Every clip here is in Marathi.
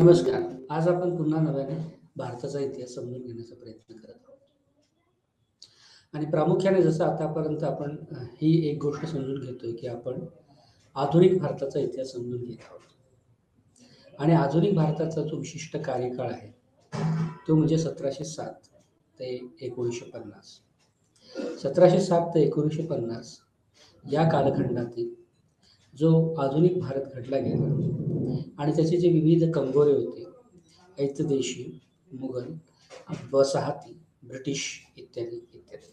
नमस्कार. आज आपण पुन्हा नव्याने भारताचा इतिहास समजून घेण्याचा प्रयत्न करत आहोत. आणि प्रामुख्याने जसं आतापर्यंत आपण ही एक गोष्ट समजून घेतोय, की आपण आधुनिक भारताचा इतिहास समजून घेत आहोत. आणि आधुनिक भारताचा जो विशिष्ट कार्यकाळ आहे, तो म्हणजे 1707 ते 1950. 1707 ते 1950 या कालखंडातील जो आधुनिक भारत घडला गेला आणि त्याचे जे विविध कंगोरे होते, ऐतदेशी, मुघल, वसाहती, ब्रिटिश इत्यादी इत्यादी,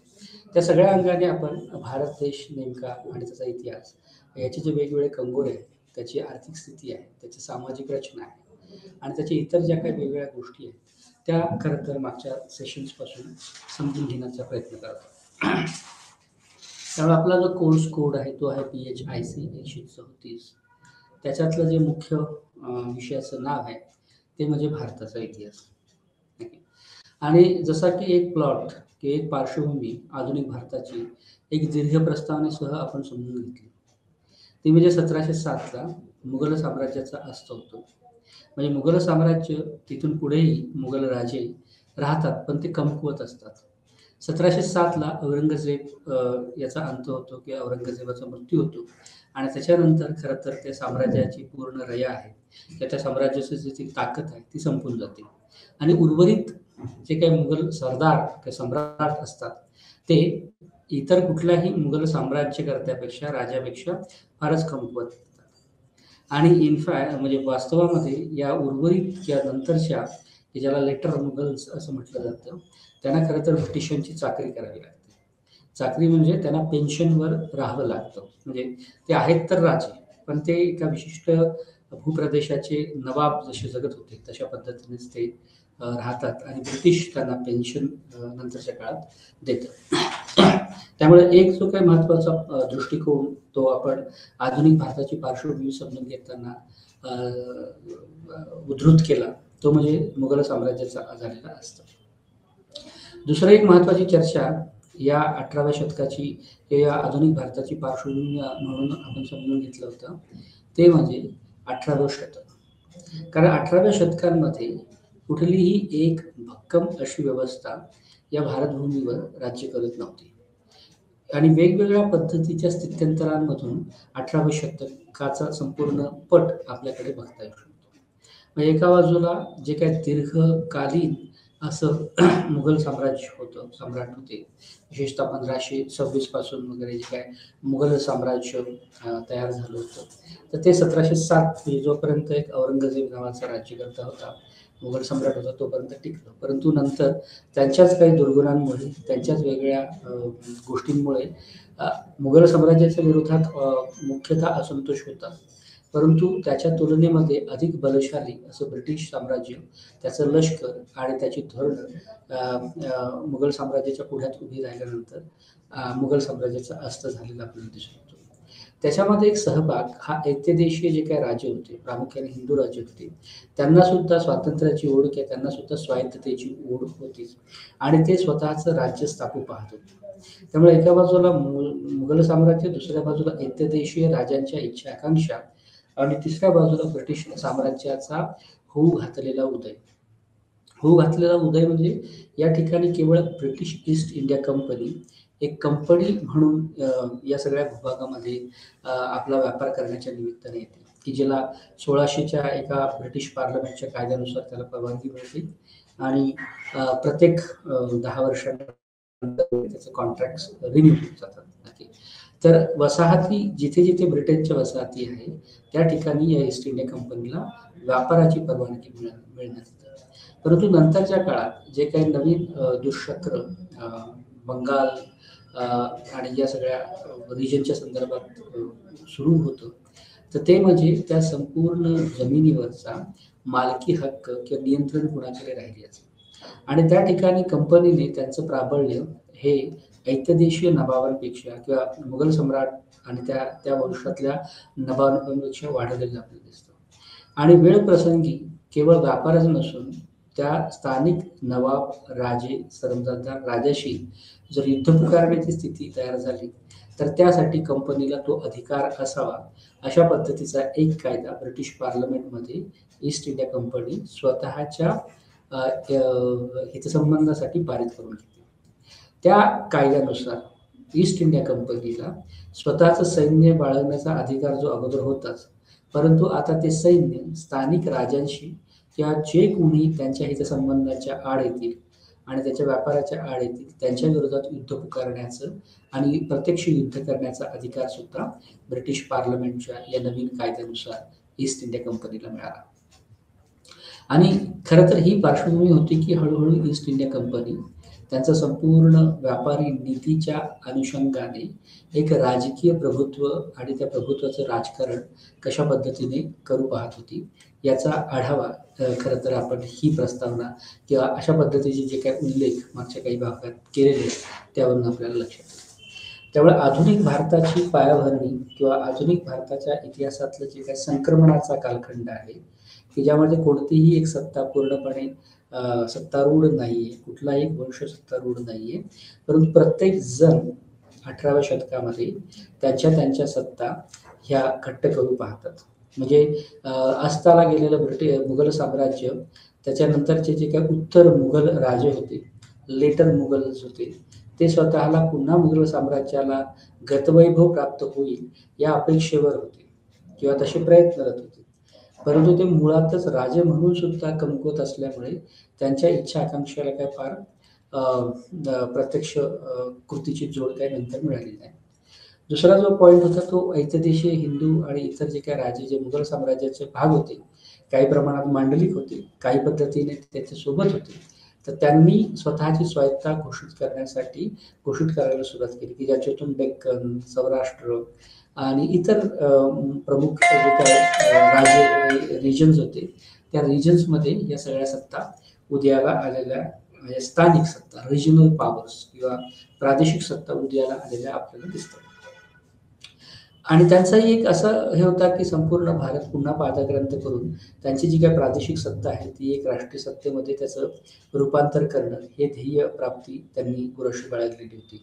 त्या सगळ्या अंगाने आपण भारत देश नेमका आणि त्याचा इतिहास, याचे जे वेगवेगळे कंगोरे आहेत, त्याची आर्थिक स्थिती आहे, त्याची सामाजिक रचना आहे आणि त्याच्या इतर ज्या काही वेगवेगळ्या गोष्टी आहेत, त्या खरं तर मागच्या सेशन्सपासून समजून घेण्याचा प्रयत्न करत आहोत. त्यामुळे आपला जो कोर्स कोड आहे तो आहे PHIC 134. त्याच्यातलं जे मुख्य विषयाचं नाव आहे ते म्हणजे भारताचा इतिहास. आणि जसा की एक प्लॉट की एक पार्श्वभूमी आधुनिक भारताची एक दीर्घ प्रस्तावनेसह आपण समजून घेतली. ती म्हणजे 1707ला मुघल साम्राज्याचा अस्त होतो. म्हणजे मुघल साम्राज्य तिथून पुढेही मुघल राजे राहतात, पण ते कमकुवत असतात. 1707ला औरंगजेब याचा अंत होतो की औरंगजेबाचा मृत्यू होतो आणि त्याच्यानंतर खरं तर त्या साम्राज्याची पूर्ण रया आहे किंवा त्या साम्राज्याची जी ताकद आहे ती संपून जाते आणि उर्वरित जे काही मुघल सरदार किंवा सम्राट असतात ते इतर कुठल्याही मुघल साम्राज्यकर्त्यापेक्षा, राजापेक्षा फारच कमकुवत असतात. आणि इनफॅक्ट म्हणजे वास्तवामध्ये या उर्वरित किंवा नंतरच्या की ज्याला लेटर मुघल्स असं म्हटलं जातं, त्यांना खरं तर ब्रिटिशांची चाकरी करावी लागते. चाकरी म्हणजे त्यांना पेन्शनवर राहावं लागतं. म्हणजे ते आहेत तर राजे, पण ते एका विशिष्ट भूप्रदेशाचे नवाब जसे जगत होते तशा पद्धतीनेच ते राहतात आणि ब्रिटिश त्यांना पेन्शन नंतरच्या काळात देतात. त्यामुळे एक जो काही महत्त्वाचा दृष्टिकोन तो आपण आधुनिक भारताची पार्श्वभूमी समजून घेताना उद्धृत केला, तो म्हणजे मुघल साम्राज्याचा झालेला असतो. दुसरं एक महत्त्वाची चर्चा या 18व्या शतकाची या आधुनिक भारताची पार्श्वभूमी म्हणून आपण समजून घेतलं होतं, ते म्हणजे 18वं शतक. कारण 18व्या शतकांमध्ये कुठलीही एक भक्कम अशी व्यवस्था या भारतभूमीवर राज्य करत नव्हती आणि वेगवेगळ्या पद्धतीच्या स्थित्यंतरांमधून 18व्या शतकाचा संपूर्ण पट आपल्याकडे बघता येऊ शकतो. म्हणजे एका बाजूला जे काही दीर्घकालीन असं मुघल साम्राज्य होतं, सम्राट होते, विशेषतः 1526 पासून वगैरे जे काय मुघल साम्राज्य तयार झालं होतं, तर ते 1707 जोपर्यंत एक औरंगजेब नावाचा राज्यकर्ता होता, मुघल सम्राट होता, तोपर्यंत टिकलं. परंतु नंतर त्यांच्याच काही दुर्गुणांमुळे, त्यांच्याच वेगळ्या गोष्टींमुळे मुघल साम्राज्याच्या विरोधात मुख्यतः असंतोष होता. परंतु त्याच्या तुलनेमध्ये अधिक बलशाली असं ब्रिटिश साम्राज्य, त्याचं लष्कर आणि त्याची धोरणं मुघल साम्राज्याच्या पुढ्यात उभी राहिल्यानंतर मुघल साम्राज्याचा अस्त झालेला आपल्याला दिसून येतो. त्याच्यामध्ये एक सहभाग हा ऐत्यदेशीय जे काही राजे होते, प्रामुख्याने हिंदू राजे होते, त्यांना सुद्धा स्वातंत्र्याची ओढ किंवा त्यांना सुद्धा स्वायत्ततेची ओढ होतीच आणि ते स्वतःचं राज्य स्थापू पाहत होते. त्यामुळे एका बाजूला मुघल साम्राज्य, दुसऱ्या बाजूला ऐत्यदेशीय राजांच्या इच्छा आकांक्षा आणि तिसऱ्या बाजूला ब्रिटिश साम्राज्याचा होऊ घातलेला उदय. होऊ घातलेला उदय म्हणजे या ठिकाणी केवळ ब्रिटिश ईस्ट इंडिया कंपनी एक कंपनी म्हणून या सगळ्या भूभागामध्ये आपला व्यापार करण्याच्या निमित्ताने येते, की ज्याला 1600च्या एका ब्रिटिश पार्लमेंटच्या कायद्यानुसार त्याला परवानगी मिळते आणि प्रत्येक 10 वर्षांनंतर त्याचे कॉन्ट्रॅक्ट्स रिन्यू होत जातात. तर वसाहती जिथे जिथे ब्रिटनच्या वसाहती आहे त्या ठिकाणी या ईस्ट इंडिया कंपनीला व्यापाराची परवानगी मिळण्यात येते. परंतु नंतरच्या काळात जे काही नवीन दुष्चक्र बंगाल आणि या सगळ्या रिजनच्या संदर्भात सुरू होतं, तर ते म्हणजे त्या संपूर्ण जमिनीवरचा मालकी हक्क किंवा नियंत्रण कुणाकडे राहिले असेल आणि त्या ठिकाणी कंपनीने त्यांचं प्राबल्य हे ऐत्यदेशीय नवाबांपेक्षा किंवा मुघल सम्राट आणि त्या वंशातल्या नवाबांपेक्षा वाढलेलं आपल्याला दिसतं. आणि वेळ प्रसंगी केवळ व्यापारच नसून त्या स्थानिक नवाब, राजे, सरंजामदार राजाशी जर युद्ध पुकारण्याची स्थिती तयार झाली तर त्यासाठी कंपनीला तो अधिकार असावा, अशा पद्धतीचा एक कायदा ब्रिटिश पार्लमेंटमध्ये ईस्ट इंडिया कंपनी स्वतःच्या हितसंबंधासाठी पारित करून घेतली. त्या कायद्यानुसार ईस्ट इंडिया कंपनीला स्वतःचं सैन्य बाळगण्याचा अधिकार जो अगोदर होताच, परंतु आता ते सैन्य स्थानिक राजांशी किंवा जे कोणी त्यांच्या हितसंबंधाच्या आड येतील आणि त्याच्या व्यापाराच्या आड येतील त्यांच्या विरोधात युद्ध पुकारण्याचं आणि प्रत्यक्ष युद्ध करण्याचा अधिकार सुद्धा ब्रिटिश पार्लमेंटच्या या नवीन कायद्यानुसार ईस्ट इंडिया कंपनीला मिळाला. आणि खरं तर ही पार्श्वभूमी होती की हळूहळू ईस्ट इंडिया कंपनी त्यांचं संपूर्ण व्यापारी नीतीच्या अनुषंगाने एक राजकीय प्रभुत्व आणि त्या प्रभुत्वाचं राजकारण कशा पद्धतीने करू पाहत होती याचा आढावा खरं तर आपण ही प्रस्तावना किंवा अशा पद्धतीचे जे काही उल्लेख मागच्या काही भागात केलेले त्यावरून आपल्याला लक्षात येईल. त्यामुळे आधुनिक भारताची पायाभरणी किंवा आधुनिक भारताच्या इतिहासातलं जे काही संक्रमणाचा कालखंड आहे की ज्यामध्ये कोणतीही एक सत्ता पूर्णपणे सत्तारूढ नाहीये, कुठलाही वंश सत्तारूढ नाहीये, परंतु प्रत्येक जण 18व्या शतकामध्ये त्यांच्या सत्ता ह्या घट्ट करू पाहतात. म्हणजे अस्ताला गेलेलं मुघल साम्राज्य, त्याच्यानंतरचे जे काही उत्तर मुघल राजे होते, लेटर मुघल्स होते, ते स्वतःला पुन्हा मुघल साम्राज्याला गतवैभव प्राप्त होईल या अपेक्षेवर होते किंवा तसे प्रयत्न करत होते. परंतु ते मुळातच राजे म्हणून सुद्धा कमकुवत असल्यामुळे त्यांच्या इच्छा आकांक्षेला काय फार प्रत्यक्ष कृतीची जोड काही नंतर मिळाली नाही. दुसरा जो पॉईंट होता तो ऐतदेशीय हिंदू आणि इतर जे काही राजे जे मुघल साम्राज्याचे भाग होते, काही प्रमाणात मांडलिक होते, काही पद्धतीने त्याच्यासोबत होते, तर त्यांनी स्वतःची स्वायत्ता घोषित करायला सुरुवात केली की ज्याच्यातून डेक्कन, सौराष्ट्र आणि इतर प्रमुख जे काही राजे रिजन्स होते त्या रिजन्समध्ये या सगळ्या सत्ता उदयाला आलेल्या म्हणजे स्थानिक सत्ता रिजनल पॉवर्स किंवा प्रादेशिक सत्ता उदयाला आलेल्या आपल्याला दिसतात. आणि त्यांचाही एक असं हे होता की संपूर्ण भारत पुन्हा पादाक्रांत करून त्यांची जी काही प्रादेशिक सत्ता आहे ती एक राष्ट्रीय सत्तेमध्ये त्याचं रूपांतर करणं हे ध्येय प्राप्ती त्यांनी पुरेशी बाळगलेली होती.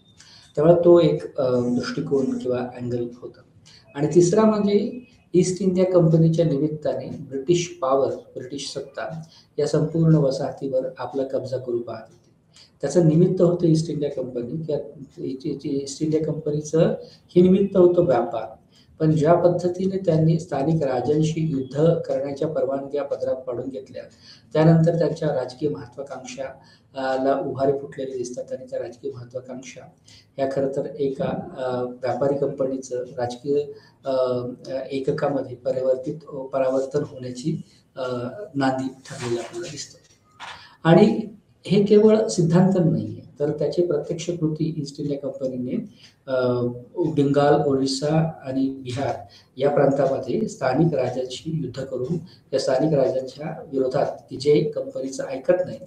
त्यामुळे तो एक दृष्टिकोन किंवा अँगल होता. आणि तिसरा म्हणजे ईस्ट इंडिया कंपनीच्या निमित्ताने ब्रिटिश सत्ता या संपूर्ण वसाहतीवर आपला कब्जा करू पाहत होती. त्याचं निमित्त होतं ईस्ट इंडिया कंपनी किंवा ईस्ट इंडिया कंपनीचं हे निमित्त होतं व्यापार. पण ज्या पद्धतीने त्यांनी स्थानिक राजांशी युद्ध करण्याच्या परवानग्या पदरात पाडून घेतल्या, त्यानंतर त्यांच्या राजकीय महत्वाकांक्षाला उभारी फुटलेली दिसतात आणि त्या राजकीय महत्वाकांक्षा ह्या खरं तर एका व्यापारी कंपनीचं राजकीय एककामध्ये परावर्तन होण्याची नांदी ठरलेली आपल्याला दिसतं. आणि हे केवळ सिद्धांत नाहीये, तर त्याची प्रत्यक्ष कृती ईस्ट इंडिया कंपनीने बंगाल, ओरिसा आणि बिहार या प्रांतामध्ये स्थानिक राजांशी युद्ध करून त्या स्थानिक राजांच्या विरोधात की जे कंपनीचं ऐकत नाही,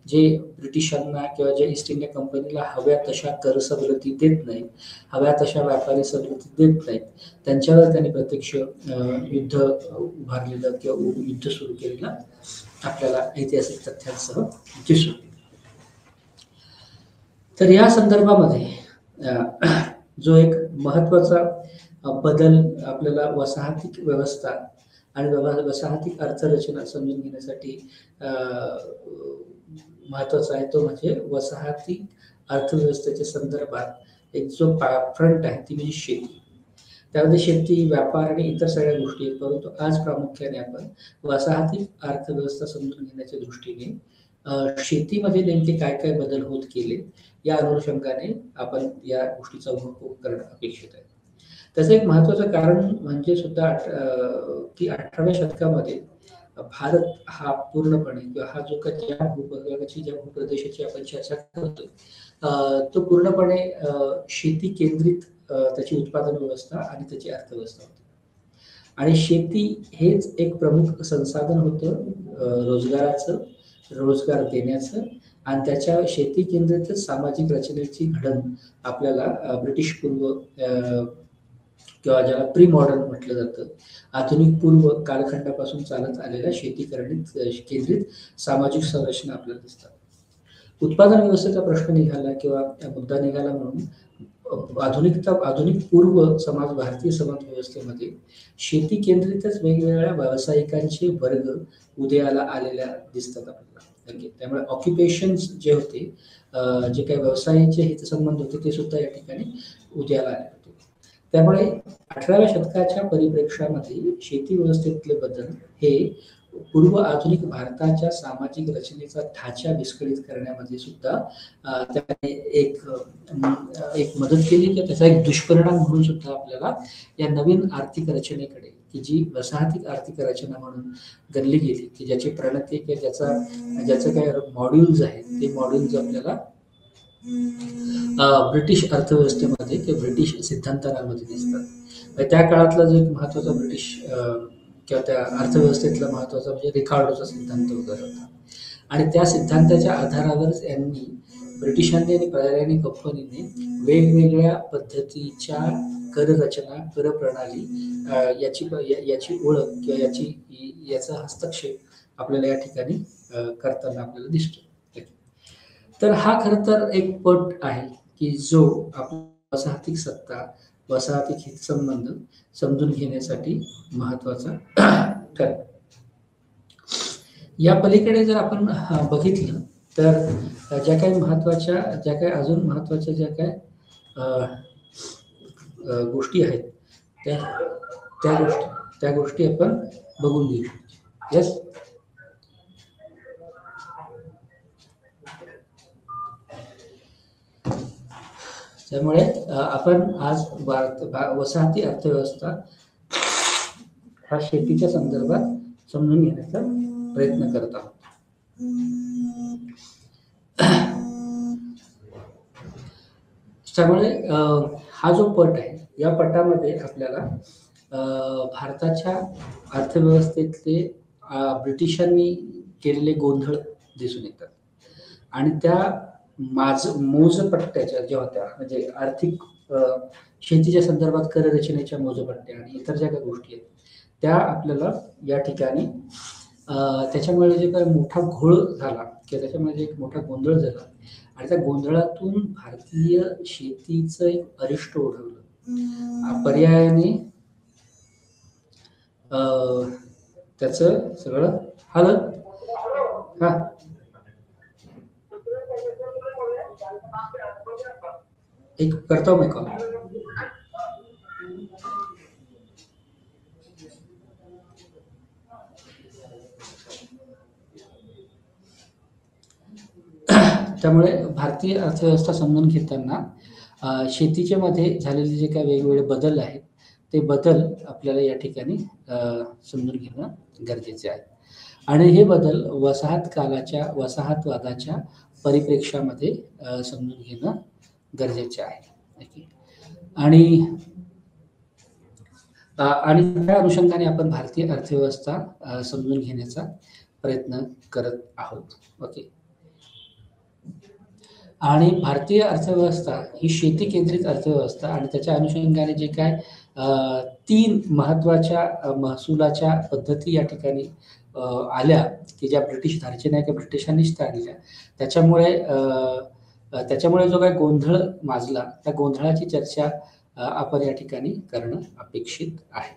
जे ब्रिटिशांना किंवा जे ईस्ट इंडिया कंपनीला हव्या तशा कर सवलती देत नाहीत, हव्या तशा व्यापारी सवलती देत नाहीत, त्यांच्यावर त्यांनी प्रत्यक्ष युद्ध उभारलेलं किंवा युद्ध सुरू केलेलं आपल्याला ऐतिहासिक तथ्यांसह दिसून. तर या संदर्भामध्ये जो एक महत्वाचा बदल आपल्याला वसाहतिक व्यवस्था आणि वसाहतिक अर्थरचना समजून घेण्यासाठी महत्वाचा आहे तो म्हणजे वसाहती अर्थव्यवस्थेच्या संदर्भात एक जो फ्रंट आहे ती म्हणजे शेती. त्यामध्ये शेती, व्यापार आणि इतर सगळ्या गोष्टी आहेत, परंतु आज प्रामुख्याने आपण वसाहतिक अर्थव्यवस्था समजून घेण्याच्या दृष्टीने शेतीमध्ये नेमके काय काय बदल होत गेले या अनुषंगाने आपण या गोष्टीचा उपभोग करणं अपेक्षित आहे. त्याचं एक महत्वाचं कारण म्हणजे सुद्धा की 18व्या शतकामध्ये भारत हा पूर्णपणे किंवा हा जो काही ज्या भूप्रदेशाची आपण चर्चा करतोय तो पूर्णपणे शेती केंद्रित त्याची उत्पादन व्यवस्था आणि त्याची अर्थव्यवस्था होती. आणि शेती हेच एक प्रमुख संसाधन होतं रोजगार देण्याचं आणि त्याच्या शेती केंद्रित सामाजिक रचनेची घडण आपल्याला ब्रिटिश पूर्व किंवा ज्याला प्री मॉडर्न म्हटलं जातं, आधुनिक पूर्व कालखंडापासून चालत आलेल्या शेती केंद्रित सामाजिक संरचना आपल्याला दिसतात. उत्पादन व्यवस्थेचा प्रश्न निघाला किंवा मुद्दा निघाला म्हणून आधुनिक पूर्व समाज भारतीय समाज व्यवस्थेमध्ये शेती केंद्रितच वेगवेगळ्या व्यावसायिकांचे वर्ग उदयाला आलेल्या दिसतात आपल्याला. ओके, त्यामुळे ऑक्युपेशन्स जे होते, जे काही व्यवसायाचे हितसंबंध होते ते सुद्धा या ठिकाणी उदयाला आले होते. त्यामुळे 18व्या शतकाच्या परिप्रेक्ष्यामध्ये शेती व्यवस्थेतले बदल हे पूर्व आधुनिक भारताच्या सामाजिक रचनेचा ढाचा विस्कळीत करण्यामध्ये सुद्धा त्याने एक मदत केली, की त्याचा एक दुष्परिणाम म्हणून सुद्धा आपल्याला या नवीन आर्थिक रचनेकडे, की जी वसाहती आर्थिक रचना म्हणून गणली गेली, की ज्याची प्रणती किंवा ज्याचं काय मॉड्यूल्स आहेत ते मॉड्यूल्स आपल्याला ब्रिटिश अर्थव्यवस्थेमध्ये किंवा ब्रिटिश सिद्धांतांमध्ये दिसतात. त्या काळातला जो एक महत्वाचा ब्रिटिश किंवा त्या अर्थव्यवस्थेतला महत्वाचा म्हणजे रिकार्डोचा सिद्धांत वगैरे होता. आणि त्या सिद्धांताच्या आधारावरच यांनी ब्रिटिशांनी आणि पर्यायी कंपनीने वेगवेगळ्या पद्धतीच्या कर रचना, कर प्रणाली याची ओळख किंवा याचा हस्तक्षेप आपल्याला या ठिकाणी करताना आपल्याला दिसतो. तर हा खरं तर एक पट आहे की जो आपला वसाहतिक सत्ता, वसाहतिक हितसंबंध समजून घेण्यासाठी महत्वाचा ठरेल. या पलीकडे जर आपण बघितलं तर ज्या काही अजून महत्वाच्या ज्या काही गोष्टी आहेत त्या गोष्टी आपण बघून घेऊ. येस, त्यामुळे आपण आज वसाहती अर्थव्यवस्था हा शेतीच्या संदर्भात समजून घेण्याचा प्रयत्न करत आहोत. त्यामुळे हा जो पट आहे या पटामध्ये आपल्याला भारताच्या अर्थव्यवस्थेतले ब्रिटिशांनी केलेले गोंधळ दिसून येतात. आणि त्या मोजपट्ट्याच्या ज्या होत्या म्हणजे आर्थिक शेतीच्या संदर्भात कर रचनेच्या मोजपट्ट्या आणि इतर ज्या काही गोष्टी आहेत त्या आपल्याला या ठिकाणी त्याच्यामुळे जे काही मोठा घोळ झाला किंवा त्याच्यामुळे जे एक मोठा गोंधळ झाला आणि त्या गोंधळातून भारतीय शेतीचं एक अरिष्ट ओढवलं. पर्यायाने त्याचं सगळं हालत हा एक करतो मी कॉल. त्यामुळे भारतीय अर्थव्यवस्था समजून घेताना शेतीच्या मध्ये झालेले जे काही वेगवेगळे बदल आहेत ते बदल आपल्याला या ठिकाणी समजून घेणं गरजेचे आहे. आणि हे बदल वसाहतवादाच्या परिप्रेक्ष्यामध्ये समजून घेणं गरजेचे आहे. आणि त्या अनुषंगाने आपण भारतीय अर्थव्यवस्था समजून घेण्याचा प्रयत्न करत आहोत. ओके. आणि भारतीय अर्थव्यवस्था ही शेती केंद्रित अर्थव्यवस्था आणि त्याच्या अनुषंगाने जे काय 3 महत्वाच्या महसुलाच्या पद्धती या ठिकाणी आल्या की ज्या ब्रिटिश धारचे नाही की ब्रिटिशांनीच आणल्या. त्याच्यामुळे जो काही गोंधळ माजला त्या गोंधळाची चर्चा आपण या ठिकाणी करणं अपेक्षित आहे.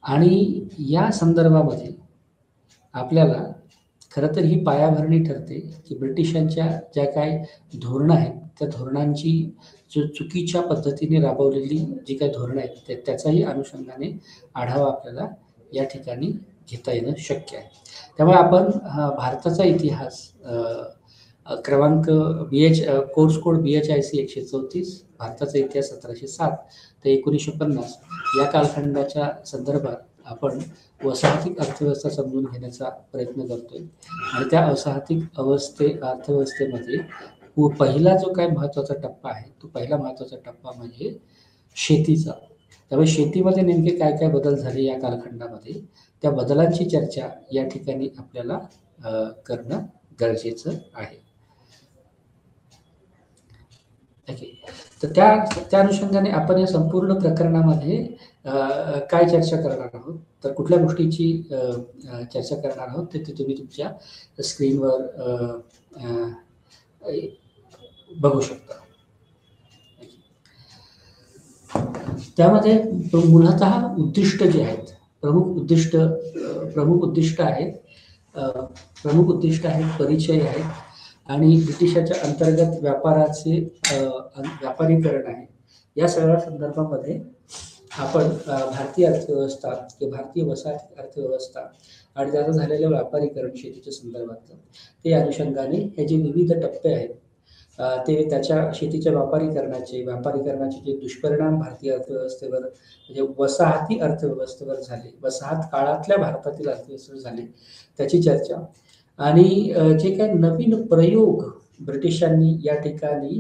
आणि या संदर्भामध्ये आपल्याला खरं तर ही पायाभरणी ठरते की ब्रिटिशांच्या ज्या काही धोरणं आहेत त्या धोरणांची जो चुकीच्या पद्धतीने राबवलेली जी काही धोरणं आहेत त्याचाही अनुषंगाने आढावा आपल्याला या ठिकाणी घेता येणं शक्य आहे. त्यामुळे आपण भारताचा इतिहास क्रमांक कोर्स कोड BHIC 134 भारताचा इतिहास 1707 ते 1950 या कालखंडाच्या संदर्भात आपण वसाहतिक अर्थव्यवस्था समजून घेण्याचा प्रयत्न करतोय. आणि त्या वसाहतिक अर्थव्यवस्थेमध्ये पहिला जो काही महत्वाचा टप्पा आहे तो पहिला महत्वाचा टप्पा म्हणजे शेतीचा. त्यामुळे शेतीमध्ये नेमके काय काय बदल झाले या कालखंडामध्ये त्या बदलांची चर्चा या ठिकाणी आपल्याला करणं गरजेचं आहे. ओके. तर त्या अनुषंगाने आपण या संपूर्ण प्रकरणामध्ये काय चर्चा करणार आहोत तर कुठल्या गोष्टीची चर्चा करणार आहोत ते तुम्ही तुमच्या स्क्रीनवर बघू शकता. त्यामध्ये मूलतः उद्दिष्ट जे आहेत, प्रमुख उद्दिष्ट आहेत, परिचय आहेत आणि ब्रिटिशाच्या अंतर्गत व्यापाराचे व्यापारीकरण आहे. या सगळ्या संदर्भामध्ये आपण भारतीय अर्थव्यवस्था किंवा भारतीय वसाहती अर्थव्यवस्था आणि त्याचं झालेलं व्यापारीकरण शेतीच्या संदर्भातलं, ते अनुषंगाने हे जे विविध टप्पे आहेत ते त्याच्या शेतीच्या व्यापारीकरणाचे जे दुष्परिणाम भारतीय अर्थव्यवस्थेवर म्हणजे वसाहती अर्थव्यवस्थेवर झाले, वसाहत काळातल्या भारतातील अर्थव्यवस्थेवर झाले, त्याची चर्चा आणि जे काही नवीन प्रयोग ब्रिटिशांनी या ठिकाणी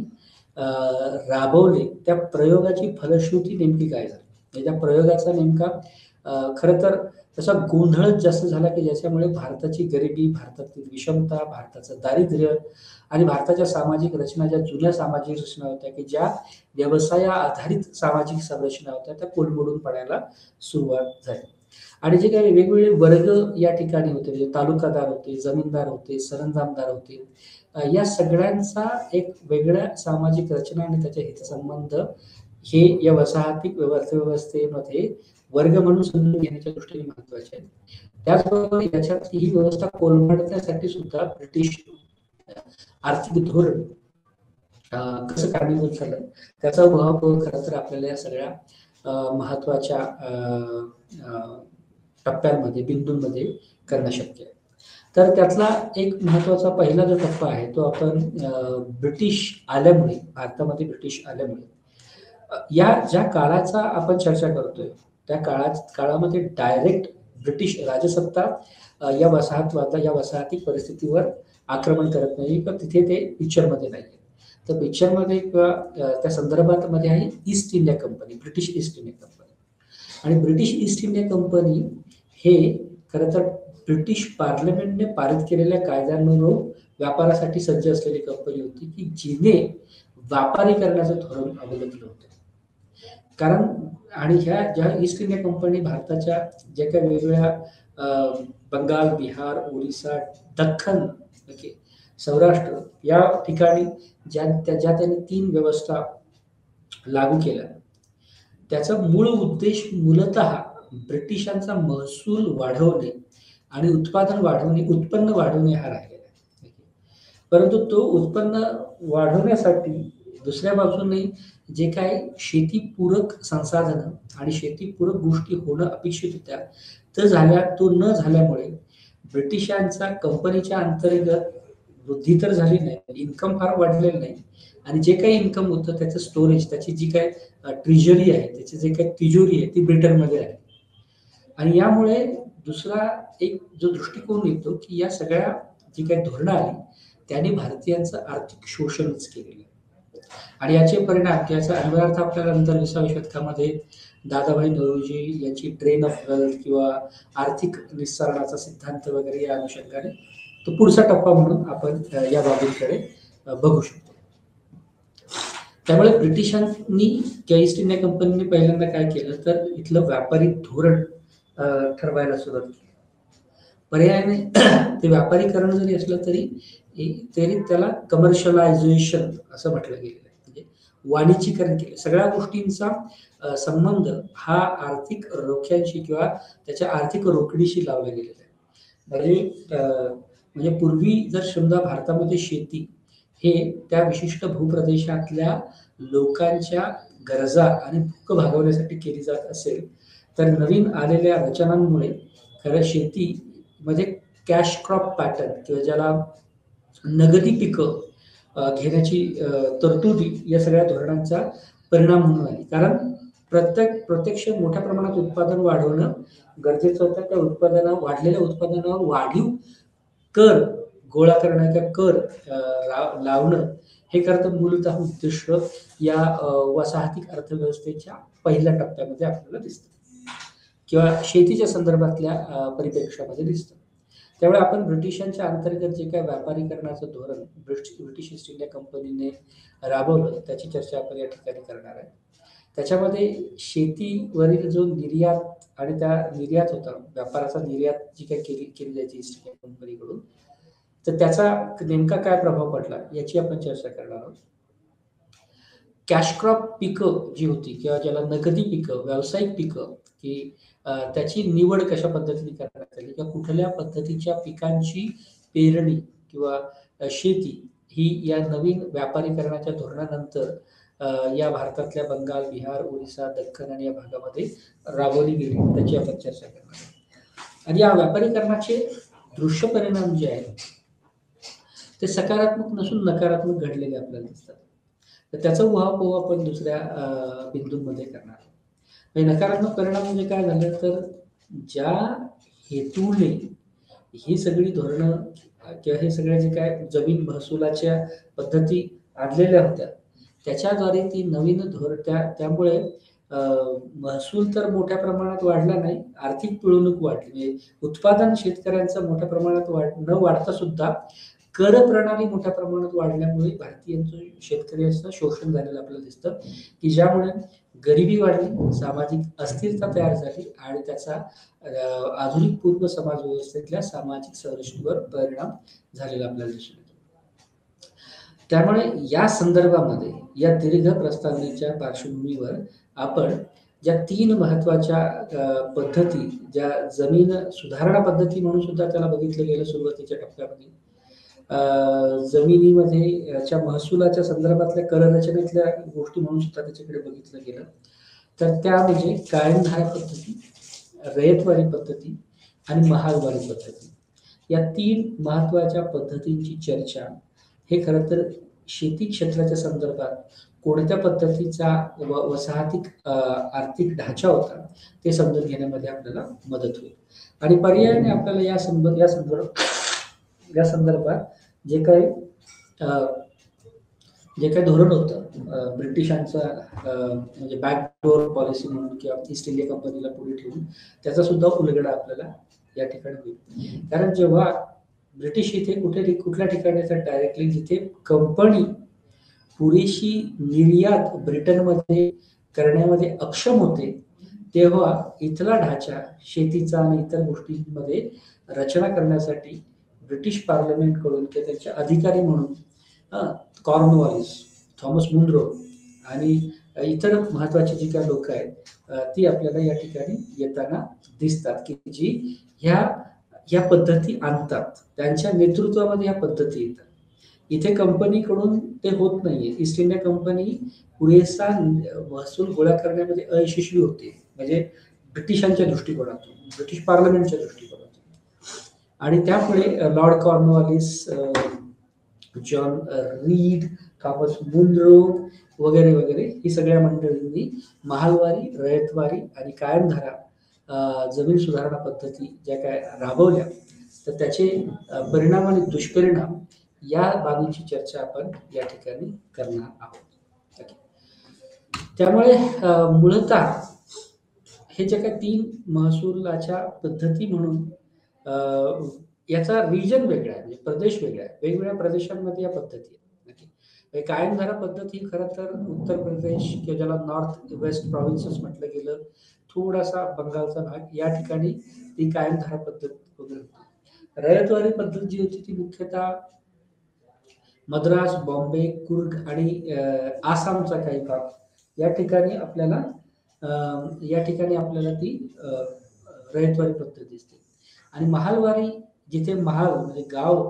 राबवले, त्या प्रयोगाची फलश्रुती नेमकी काय झाली, म्हणजे त्या प्रयोगाचा नेमका खरं तर तसा गोंधळच जास्त झाला की ज्याच्यामुळे भारताची गरिबी, भारतातील विषमता, भारताचं दारिद्र्य आणि भारताच्या सामाजिक रचना, ज्या जुन्या सामाजिक रचना होत्या की ज्या व्यवसाया आधारित सामाजिक संरचना होत्या, त्या कोलमडून पडायला सुरुवात झाली. आणि जे काही वेगवेगळे वर्ग या ठिकाणी होते, म्हणजे तालुकादार होते, जमीनदार होते, सरंजामदार होते, या सगळ्यांचा एक वेगळ्या सामाजिक रचना आणि त्याचे हितसंबंध हे या वसाहती अर्थव्यवस्थेमध्ये वर्ग म्हणून समजून घेण्याच्या दृष्टीने महत्वाचे आहे. त्याचबरोबर याच्यात ही व्यवस्था कोलमडण्यासाठी सुद्धा ब्रिटिश आर्थिक धोरण कसं कारणीभूत झालं, त्याचा उहापोह खरं तर आपल्याला या सगळ्या महत्वाच्या टप्प्यांमध्ये, बिंदूंमध्ये करणं शक्य आहे. तर त्यातला एक महत्वाचा पहिला जो टप्पा आहे तो आपण भारतामध्ये ब्रिटिश आल्यामुळे या ज्या काळाचा आपण चर्चा करतोय, त्या काळामध्ये डायरेक्ट ब्रिटिश राजसत्ता या वसाहती परिस्थितीवर आक्रमण करत नाही किंवा तिथे ते पिक्चरमध्ये नाही. तर पिक्चरमध्ये किंवा त्या संदर्भात मध्ये आहे east India company, British east India company. आणि ब्रिटिश ईस्ट इंडिया कंपनी हे खरं तर ब्रिटिश पार्लमेंटने पारित केलेल्या कायद्यानुरूप व्यापारासाठी सज्ज असलेली कंपनी होती की जिने व्यापारीकरणाचं धोरण अवलंबलं होतं. कारण आणि ह्या ज्या ईस्ट इंडिया कंपनी भारताच्या ज्या काही वेगवेगळ्या बंगाल, बिहार, ओरिसा, दख्खन, सौराष्ट्र या ठिकाणी ज्या त्यांनी 3 व्यवस्था लागू केल्या, त्याचा मूळ उद्देश मूलतः ब्रिटिशांचा महसूल वाढवणे आणि उत्पन्न वाढवणे हा राहिलेला आहे. परंतु तो उत्पन्न वाढवण्यासाठी दुसऱ्या बाजूने जे काही शेतीपूरक संसाधनं आणि शेतीपूरक गोष्टी होणं अपेक्षित होत्या, तो न झाल्यामुळे ब्रिटिशांचा कंपनीच्या अंतर्गत वृद्धी तर झाली नाही, इन्कम फार वाढलेलं नाही आणि जे काही इन्कम होतं त्याचं स्टोरेज, त्याची जी काही ट्रेजरी आहे, त्याची जे काही तिजोरी आहे ती ब्रिटनमध्ये आहे. आणि यामुळे दुसरा एक जो दृष्टिकोन येतो की या सगळ्या जी काही धोरणं आली त्यांनी भारतीयांचं आर्थिक शोषणच केलेलं आहे. आणि याचे परिणाम याचा अन्वयार्थ आपल्याला नंतर 20व्या शतकामध्ये दादाभाई नौरोजी यांची ट्रेन ऑफ वेल्थ किंवा आर्थिक निस्सारणाचा सिद्धांत वगैरे या अनुषंगाने तो पुढचा टप्पा म्हणून आपण या बाबींकडे बघू शकतो. त्यामुळे ब्रिटिशांनी किंवा ईस्ट इंडिया कंपनीने पहिल्यांदा काय केलं तर इथलं व्यापारी धोरण ठरवायला सुरुवात केली. पर्यायाने ते व्यापारीकरण जरी असलं तरी त्याला कमर्शियलायझेशन असं म्हटलं गेलेलं आहे, म्हणजे वाणिज्यीकरण केलं. सगळ्या गोष्टींचा संबंध हा आर्थिक रोख्यांशी किंवा त्याच्या आर्थिक रोकडीशी लावला गेलेला आहे. म्हणजे पूर्वी जर समजा भारतामध्ये शेती हे त्या विशिष्ट भूप्रदेशातल्या लोकांच्या गरजा आणि भूक भागवण्यासाठी केली जात असेल, तर नवीन आलेल्या रचनांमुळे खरं शेतीमध्ये कॅश क्रॉप पॅटर्न किंवा ज्याला नगदी पिकं घेण्याची तरतुदी या सगळ्या धोरणांचा परिणाम म्हणून आली. कारण प्रत्यक्ष मोठ्या प्रमाणात उत्पादन वाढवणं गरजेचं होतं. त्या वाढलेल्या उत्पादनावर वाढीव कर गोळा करणं किंवा कर लावणं हे खरं मूलतः उद्दिष्ट या वसाहती अर्थव्यवस्थेच्या पहिल्या टप्प्यामध्ये आपल्याला दिसतं किंवा शेतीच्या संदर्भातल्या परिप्रेक्ष्यामध्ये दिसतं. त्यामुळे आपण ब्रिटिशांच्या अंतर्गत जे काही व्यापारीकरणाचं धोरण ब्रिटिश ईस्ट इंडिया कंपनीने राबवलं त्याची चर्चा आपण या ठिकाणी करणार आहे. त्याच्यामध्ये शेतीवरील जो निर्यात आणि त्या निर्यात होता, व्यापाराचा निर्यात जी काही केली जायची ईस्ट इंडिया कंपनीकडून, तर त्याचा नेमका काय प्रभाव पडला याची आपण चर्चा करणार आहोत. कॅश क्रॉप पिकं जी होती किंवा ज्याला नगदी पिकं, व्यावसायिक पिकं, की त्याची निवड कशा पद्धतीने करण्यात आली किंवा कुठल्या पद्धतीच्या पिकांची पेरणी किंवा शेती ही या नवीन व्यापारीकरणाच्या धोरणानंतर या भारतातल्या बंगाल, बिहार, ओरिसा, दख्खन आणि या भागामध्ये राबवली गेली त्याची आपण चर्चा करणार आहोत. आणि या व्यापारीकरणाचे दृश्य परिणाम जे आहेत ते सकारात्मक नसून नकारात्मक घडलेले आपल्याला दिसतात. तर त्याचा उहापोह आपण दुसऱ्या बिंदूंमध्ये करणार आहोत. म्हणजे नकारात्मक परिणाम म्हणजे काय झालं तर ज्या हेतूने ही सगळी धोरणं किंवा हे सगळे जे काय जमीन महसुलाच्या पद्धती आणलेल्या होत्या त्याच्याद्वारे ती नवीन त्यामुळे महसूल तर मोठ्या प्रमाणात वाढला नाही, आर्थिक पिळवणूक वाढली. म्हणजे उत्पादन शेतकऱ्यांचं मोठ्या प्रमाणात न वाढता सुद्धा कर प्रणाली मोठ्या प्रमाणात वाढल्यामुळे भारतीयांचं शेतकऱ्यांचं शोषण झालेलं आपल्याला दिसतं, की ज्यामुळे गरिबी वाढली, सामाजिक अस्थिरता तयार झाली आणि त्याचा आधुनिक पूर्व समाज व्यवस्थेतल्या सामाजिक संरचनेवर परिणाम झालेला आपल्याला दिसून येतो. त्यामुळे या संदर्भामध्ये या दीर्घ प्रस्तावनेच्या पार्श्वभूमीवर आपण ज्या 3 महत्त्वाच्या पद्धती, ज्या जमीन सुधारणा पद्धती म्हणून सुद्धा त्याला बघितलं गेलं सुरुवातीच्या टप्प्यामध्ये, जमिनीमध्ये याच्या महसुलाच्या संदर्भातल्या कर रचनेतल्या गोष्टी म्हणून सुद्धा त्याच्याकडे बघितलं गेलं. तर त्या म्हणजे कायमधारा पद्धती, रयतवारी पद्धती आणि महालवारी पद्धती. या 3 महत्त्वाच्या पद्धतींची चर्चा हे खरं तर शेती क्षेत्राच्या संदर्भात कोणत्या पद्धतीचा वसाहतिक आर्थिक ढाचा होता ते समजून घेण्यामध्ये आपल्याला मदत होईल. आणि पर्यायाने आपल्याला या संदर्भात जे काही धोरण होतं ब्रिटिशांचं म्हणजे बॅकडोर पॉलिसी म्हणून किंवा ईस्ट इंडिया कंपनीला पुढे ठेवून त्याचा सुद्धा उलगडा आपल्याला या ठिकाणी होईल. कारण जेव्हा ब्रिटिश इथे कुठल्या ठिकाणी डायरेक्टली जिथे कंपनी पुरेशी निर्यात ब्रिटनमध्ये करण्यामध्ये अक्षम होते तेव्हा इथला ढाचा शेतीचा आणि इतर गोष्टींमध्ये रचना करण्यासाठी ब्रिटिश पार्लमेंटकडून किंवा त्यांचे अधिकारी म्हणून कॉर्नवॉलिस, थॉमस मुनरो आणि इतर महत्वाची जी काही लोक आहेत ती आपल्याला या ठिकाणी येताना दिसतात, की जी ह्या पद्धती आणतात. त्यांच्या नेतृत्वामध्ये ह्या पद्धती येतात. इथे कंपनीकडून ते होत नाहीये. ईस्ट इंडिया कंपनी पुरेसा महसूल गोळा करण्यामध्ये अयशस्वी होते, म्हणजे ब्रिटिशांच्या दृष्टिकोनातून, ब्रिटिश पार्लमेंटच्या दृष्टिकोनातून. आणि त्यामुळे lord Cornwallis, John Reid, Thomas Munro वगैरे वगैरे ही सगळ्या मंडळींनी महालवारी, रयतवारी आणि कायमधारा जमीन सुधारणा पद्धती ज्या काय राबवल्या तर त्याचे परिणाम आणि दुष्परिणाम या बाबींची चर्चा आपण या ठिकाणी करणार आहोत. त्यामुळे मूलतः हे जे काही 3 महसुलाच्या पद्धती म्हणून याचा रिजन वेगळा आहे, म्हणजे प्रदेश वेगळा आहे. वेगवेगळ्या प्रदेशांमध्ये या पद्धती आहेत. कायमधारा पद्धत ही खरं तर उत्तर प्रदेश किंवा ज्याला नॉर्थ वेस्ट प्रॉव्हिन्सेस म्हटलं गेलं, थोडासा बंगालचा भाग या ठिकाणी ती कायमधारा पद्धत वगैरे होती. रयतवारी पद्धत जी होती ती मुख्यतः मद्रास, बॉम्बे, कुर्ग आणि आसामचा काही भाग या ठिकाणी आपल्याला ती रयतवारी पद्धत दिसते. आणि महालवारी जिथे महाल म्हणजे गाव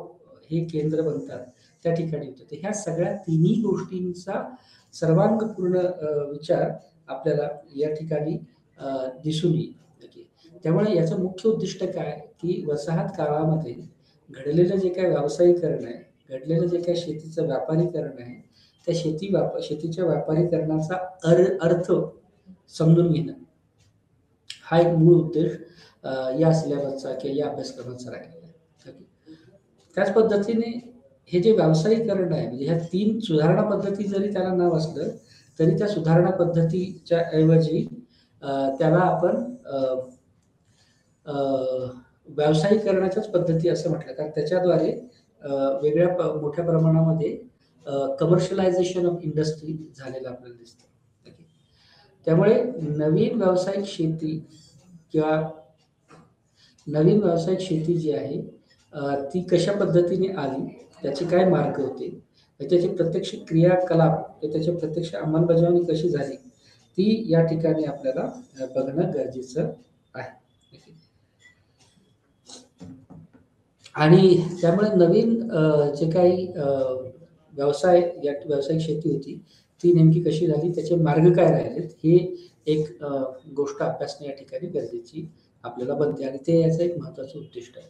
हे केंद्र बनतात त्या ठिकाणी होतं. तर ह्या सगळ्या तिन्ही गोष्टींचा सर्वांगपूर्ण विचार आपल्याला या ठिकाणी दिसून येईल. त्यामुळे याचं मुख्य उद्दिष्ट काय की वसाहत काळामध्ये घडलेलं जे काही व्यावसायिकरण आहे, घडलेलं जे काही शेतीचं व्यापारीकरण आहे, त्या शेतीच्या व्यापारीकरणाचा अर्थ समजून घेणं हा एक मूळ उद्देश या सिलेबसचा किंवा या अभ्यासक्रमाचा राहिलेला आहे. त्याच पद्धतीने हे जे व्यावसायिकरण आहे म्हणजे ह्या 3 सुधारणा पद्धती जरी त्याला नाव असलं तरी त्या सुधारणा पद्धतीच्या ऐवजी त्याला आपण व्यावसायिकरणाच्याच पद्धती असं म्हटलं, कारण त्याच्याद्वारे वेगळ्या मोठ्या प्रमाणामध्ये कमर्शियलायझेशन ऑफ इंडस्ट्री झालेलं आपल्याला दिसतं. त्यामुळे नवीन व्यावसायिक शेती जी आहे ती कशा पद्धतीने आली, त्याचे काय मार्ग होते, त्याची प्रत्यक्ष क्रियाकलाप त्याची प्रत्यक्ष अंमलबजावणी कशी झाली, ती या ठिकाणी आपल्याला बघणं गरजेचं आहे. आणि त्यामुळे नवीन जे काही व्यवसाय या व्यावसायिक शेती होती, ती नेमकी कशी झाली, त्याचे मार्ग काय राहिलेत, हे एक गोष्ट अभ्यासणे या ठिकाणी गरजेची आपल्याला बनते आणि ते याचं एक महत्त्वाचं उद्दिष्ट आहे.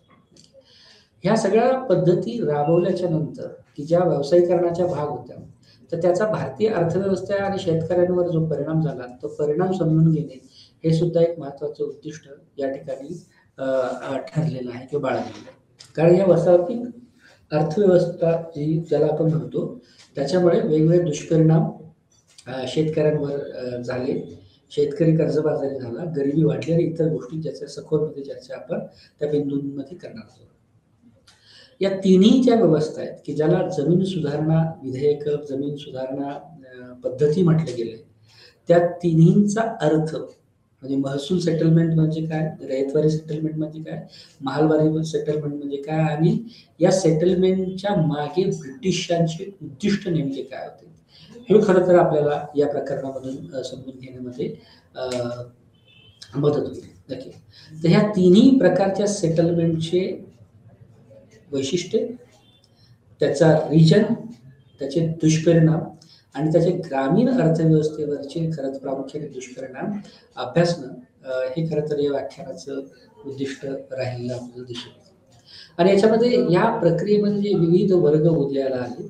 ह्या सगळ्या पद्धती राबवल्याच्या नंतर की ज्या व्यावसायीकरणाच्या भाग होत्या, तर त्याचा भारतीय अर्थव्यवस्था आणि शेतकऱ्यांवर जो परिणाम झाला, तो परिणाम समजून घेणे हे सुद्धा एक महत्त्वाचं उद्दिष्ट या ठिकाणी ठरलेलं आहे किंवा बाळगलेलं आहे. कारण या वसाहतीत अर्थव्यवस्था जी ज्याला आपण म्हणतो, त्याच्यामुळे वेगवेगळे दुष्परिणाम शेतकऱ्यांवर झाले. शेतकरी कर्जबाजारी झाला, गरिबी वाढली आणि इतर गोष्टी ज्याच्या सखोलमध्ये चर्चा आपण त्या बिंदूंमध्ये करणार आहोत. या तिन्ही ज्या व्यवस्था आहेत की ज्याला जमीन सुधारणा विधेयक, जमीन सुधारणा पद्धती म्हटले गेले, त्या तिन्हींचा अर्थ म्हणजे महसूल सेटलमेंट म्हणजे काय, रयतवारी सेटलमेंट म्हणजे काय, महालवारी सेटलमेंट म्हणजे काय आणि या सेटलमेंटच्या मागे ब्रिटिशांचे उद्दिष्ट नेमके काय होते, हे खरं तर आपल्याला या प्रकरणामधून समजून घेण्यामध्ये मदत होईल. नक्की. तर ह्या तिन्ही प्रकारच्या सेटलमेंटचे वैशिष्ट्ये, त्याचा रिजन, त्याचे दुष्परिणाम आणि त्याचे ग्रामीण अर्थव्यवस्थेवरचे खरंच प्रामुख्याने दुष्परिणाम अभ्यासणं हे खरं तर या व्याख्यानाचं उद्दिष्ट राहिलेलं आपल्याला दिसून येतं. आणि याच्यामध्ये या प्रक्रियेमध्ये जे विविध वर्ग उदयाला आले,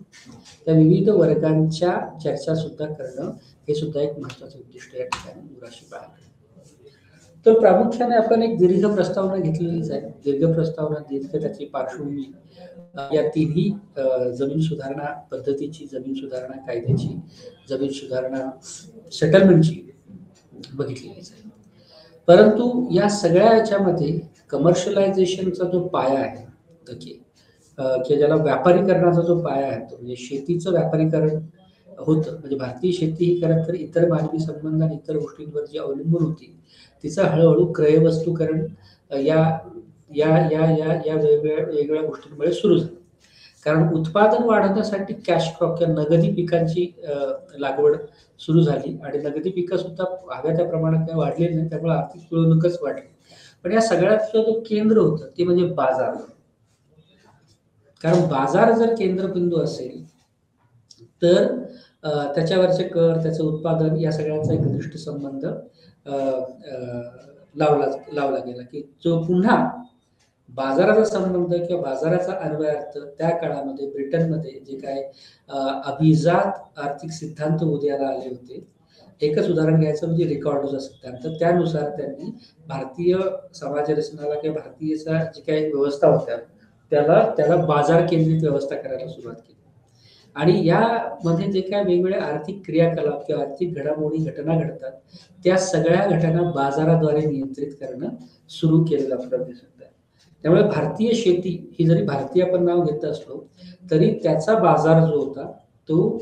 त्या विविध वर्गांच्या चर्चा सुद्धा करणं हे सुद्धा एक महत्त्वाचं उद्दिष्ट या ठिकाणी मुळाशी पाहिलं. तर प्रामुख्याने आपण एक दीर्घ प्रस्तावना घेतलेलीच आहे. दीर्घ प्रस्तावना, दीर्घ त्याची पार्श्वभूमी या तिन्ही जमीन सुधारणा पद्धतीची, जमीन सुधारणा कायद्याची, जमीन सुधारणा सेटलमेंटची बघितलेलीच आहे. परंतु या सगळ्या याच्यामध्ये कमर्शियलायझेशनचा जो पाया आहे, की ज्याला व्यापारीकरणाचा जो पाया आहे, तो म्हणजे शेतीचं व्यापारीकरण होतं. म्हणजे भारतीय शेती ही खरं तर इतर मानवी संबंध आणि इतर गोष्टींवर जी अवलंबून होती, तिचं हळूहळू क्रयवस्तूकरण या या या या या वेगवेगळ्या गोष्टींमुळे सुरू झालं. कारण उत्पादन वाढवण्यासाठी कॅश क्रॉप किंवा नगदी पिकांची लागवड सुरू झाली आणि नगदी पिकं सुद्धा हव्या त्या प्रमाणात काही वाढलेली नाही, त्यामुळे आर्थिक पिळवणूकच वाढली. पण या सगळ्याचं जो केंद्र होतं ते म्हणजे बाजार. कारण बाजार जर केंद्रबिंदू असेल तर त्याच्यावरचे कर, त्याचं उत्पादन या सगळ्यांचा एक घनिष्ठ संबंध लावला गेला की जो पुन्हा बाजाराचा संबंध किंवा बाजाराचा अन्वयार्थ त्या काळामध्ये ब्रिटनमध्ये जे काय अभिजात आर्थिक सिद्धांत उदयाला आले होते. एकच उदाहरण घ्यायचं म्हणजे रिकॉर्डोचा सिद्धांत. त्यानुसार त्यांनी भारतीय समाज रचनाला किंवा भारतीयचा जी काही व्यवस्था होत्या त्याला बाजार केंद्रित व्यवस्था करायला सुरुवात केली. आणि यामध्ये जे काय वेगवेगळे आर्थिक क्रियाकलाप किंवा आर्थिक घडामोडी घटना घडतात, त्या सगळ्या घटना बाजाराद्वारे नियंत्रित करणं सुरू केलेलं आपल्याला दिसत आहे. त्यामुळे भारतीय शेती ही जरी भारतीय आपण नाव घेत असलो तरी त्याचा बाजार जो होता तो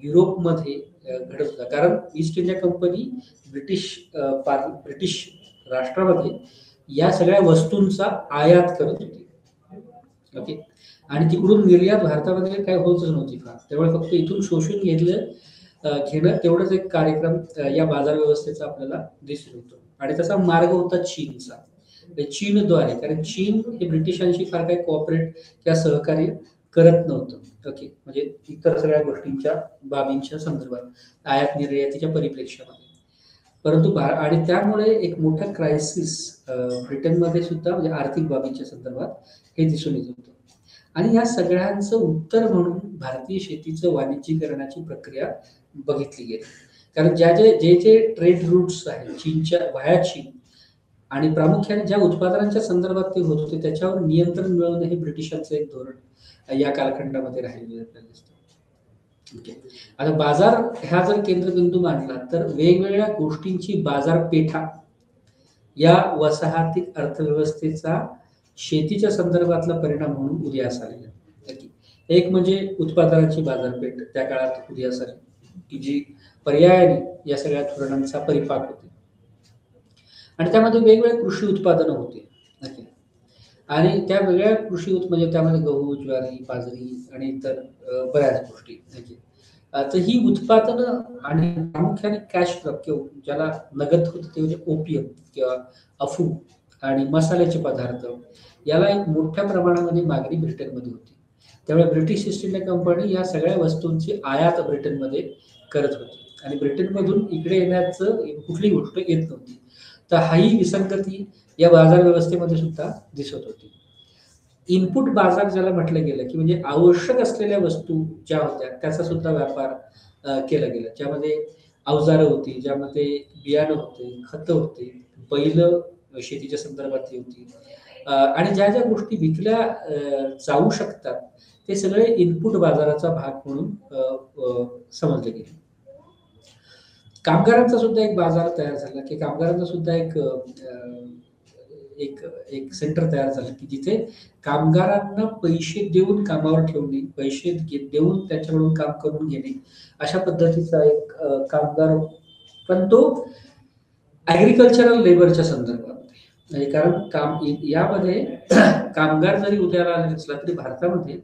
युरोपमध्ये घडत होता. कारण ईस्ट इंडिया कंपनी ब्रिटिश राष्ट्रामध्ये या सगळ्या वस्तूंचा आयात करत होती. ओके. आणि तिकडून निर्यात भारतामध्ये काय होतच नव्हती फार. त्यामुळे फक्त इथून शोषून घेणं तेवढंच एक कार्यक्रम या बाजार व्यवस्थेचा आपल्याला दिसून येतो. आणि त्याचा मार्ग होता चीनचा. चीनद्वारे, कारण चीन हे ब्रिटिशांशी फार काही कोऑपरेट किंवा सहकार्य करत नव्हतं. ओके. म्हणजे इतर सगळ्या गोष्टींच्या बाबींच्या संदर्भात आयात निर्यातीच्या परिप्रेक्ष्यामध्ये. परंतु आणि त्यामुळे एक मोठा क्रायसिस ब्रिटनमध्ये सुद्धा म्हणजे आर्थिक बाबींच्या संदर्भात हे दिसून येत होतं. आणि या सगळ्यांचं उत्तर म्हणून भारतीय शेतीचं वाणिज्यीकरणाची प्रक्रिया बघितली गेली. कारण जे ट्रेड रूट्स आहेत चीनच्या व्हाया चीन आणि प्रामुख्याने ज्या उत्पादनांच्या संदर्भात ते होत होते त्याच्यावर नियंत्रण मिळवणं हे ब्रिटिशांचं एक धोरण या कालखंडामध्ये राहिलेलं आपल्याला दिसतं. ओके. आता बाजार ह्या जर केंद्रबिंदू मानला तर वेगवेगळ्या गोष्टींची बाजारपेठा या वसाहती अर्थव्यवस्थेचा शेतीच्या संदर्भातला परिणाम म्हणून उदयास आलेला. एक म्हणजे उत्पादनाची बाजारपेठ त्या काळात उदयास आली की जी पर्यायाने या सगळ्या धोरणांचा परिपाक होते. आणि त्यामध्ये वेगवेगळे कृषी उत्पादनं होते. आणि त्या वेगळ्या कृषी म्हणजे त्यामध्ये गहू, ज्वारी, बाजरी आणि इतर बऱ्याच गोष्टी म्हणजे तर ही उत्पादनं आणि प्रामुख्याने कॅश क्रॉप किंवा ज्याला नगद होतं ते म्हणजे ओपियम किंवा अफू आणि मसाल्याचे पदार्थ याला एक मोठ्या प्रमाणामध्ये मागणी ब्रिटनमध्ये होती. त्यामुळे ब्रिटिश ईस्ट इंडिया कंपनी या सगळ्या वस्तूंची आयात ब्रिटनमध्ये करत होती आणि ब्रिटनमधून इकडे येण्याचं कुठलीही गोष्ट येत नव्हती. तर ही विसंगती या बाजार व्यवस्थेमध्ये सुद्धा दिसत होती. इनपुट बाजार ज्याला म्हटलं गेलं, की म्हणजे आवश्यक असलेल्या वस्तू ज्या होत्या त्याचा सुद्धा व्यापार केला गेला. ज्यामध्ये अवजारं होती, ज्यामध्ये बियाणं होते, खतं होती, बैलं शेतीच्या संदर्भातली होती आणि ज्या गोष्टी विकल्या जाऊ शकतात, ते सगळे इनपुट बाजाराचा भाग म्हणून समजले गेले. कामगारांचा सुद्धा एक बाजार तयार झाला, की कामगारांचा सुद्धा एक एक सेंटर तयार झालं, की जिथे कामगारांना पैसे देऊन कामावर ठेवणे, पैसे देऊन त्याच्याकडून काम करून घेणे, अशा पद्धतीचा एक कामगार पण तो ॲग्रीकल्चरल लेबरच्या संदर्भामध्ये. म्हणजे कारण यामध्ये कामगार जरी उदयाला आले नसला तरी भारतामध्ये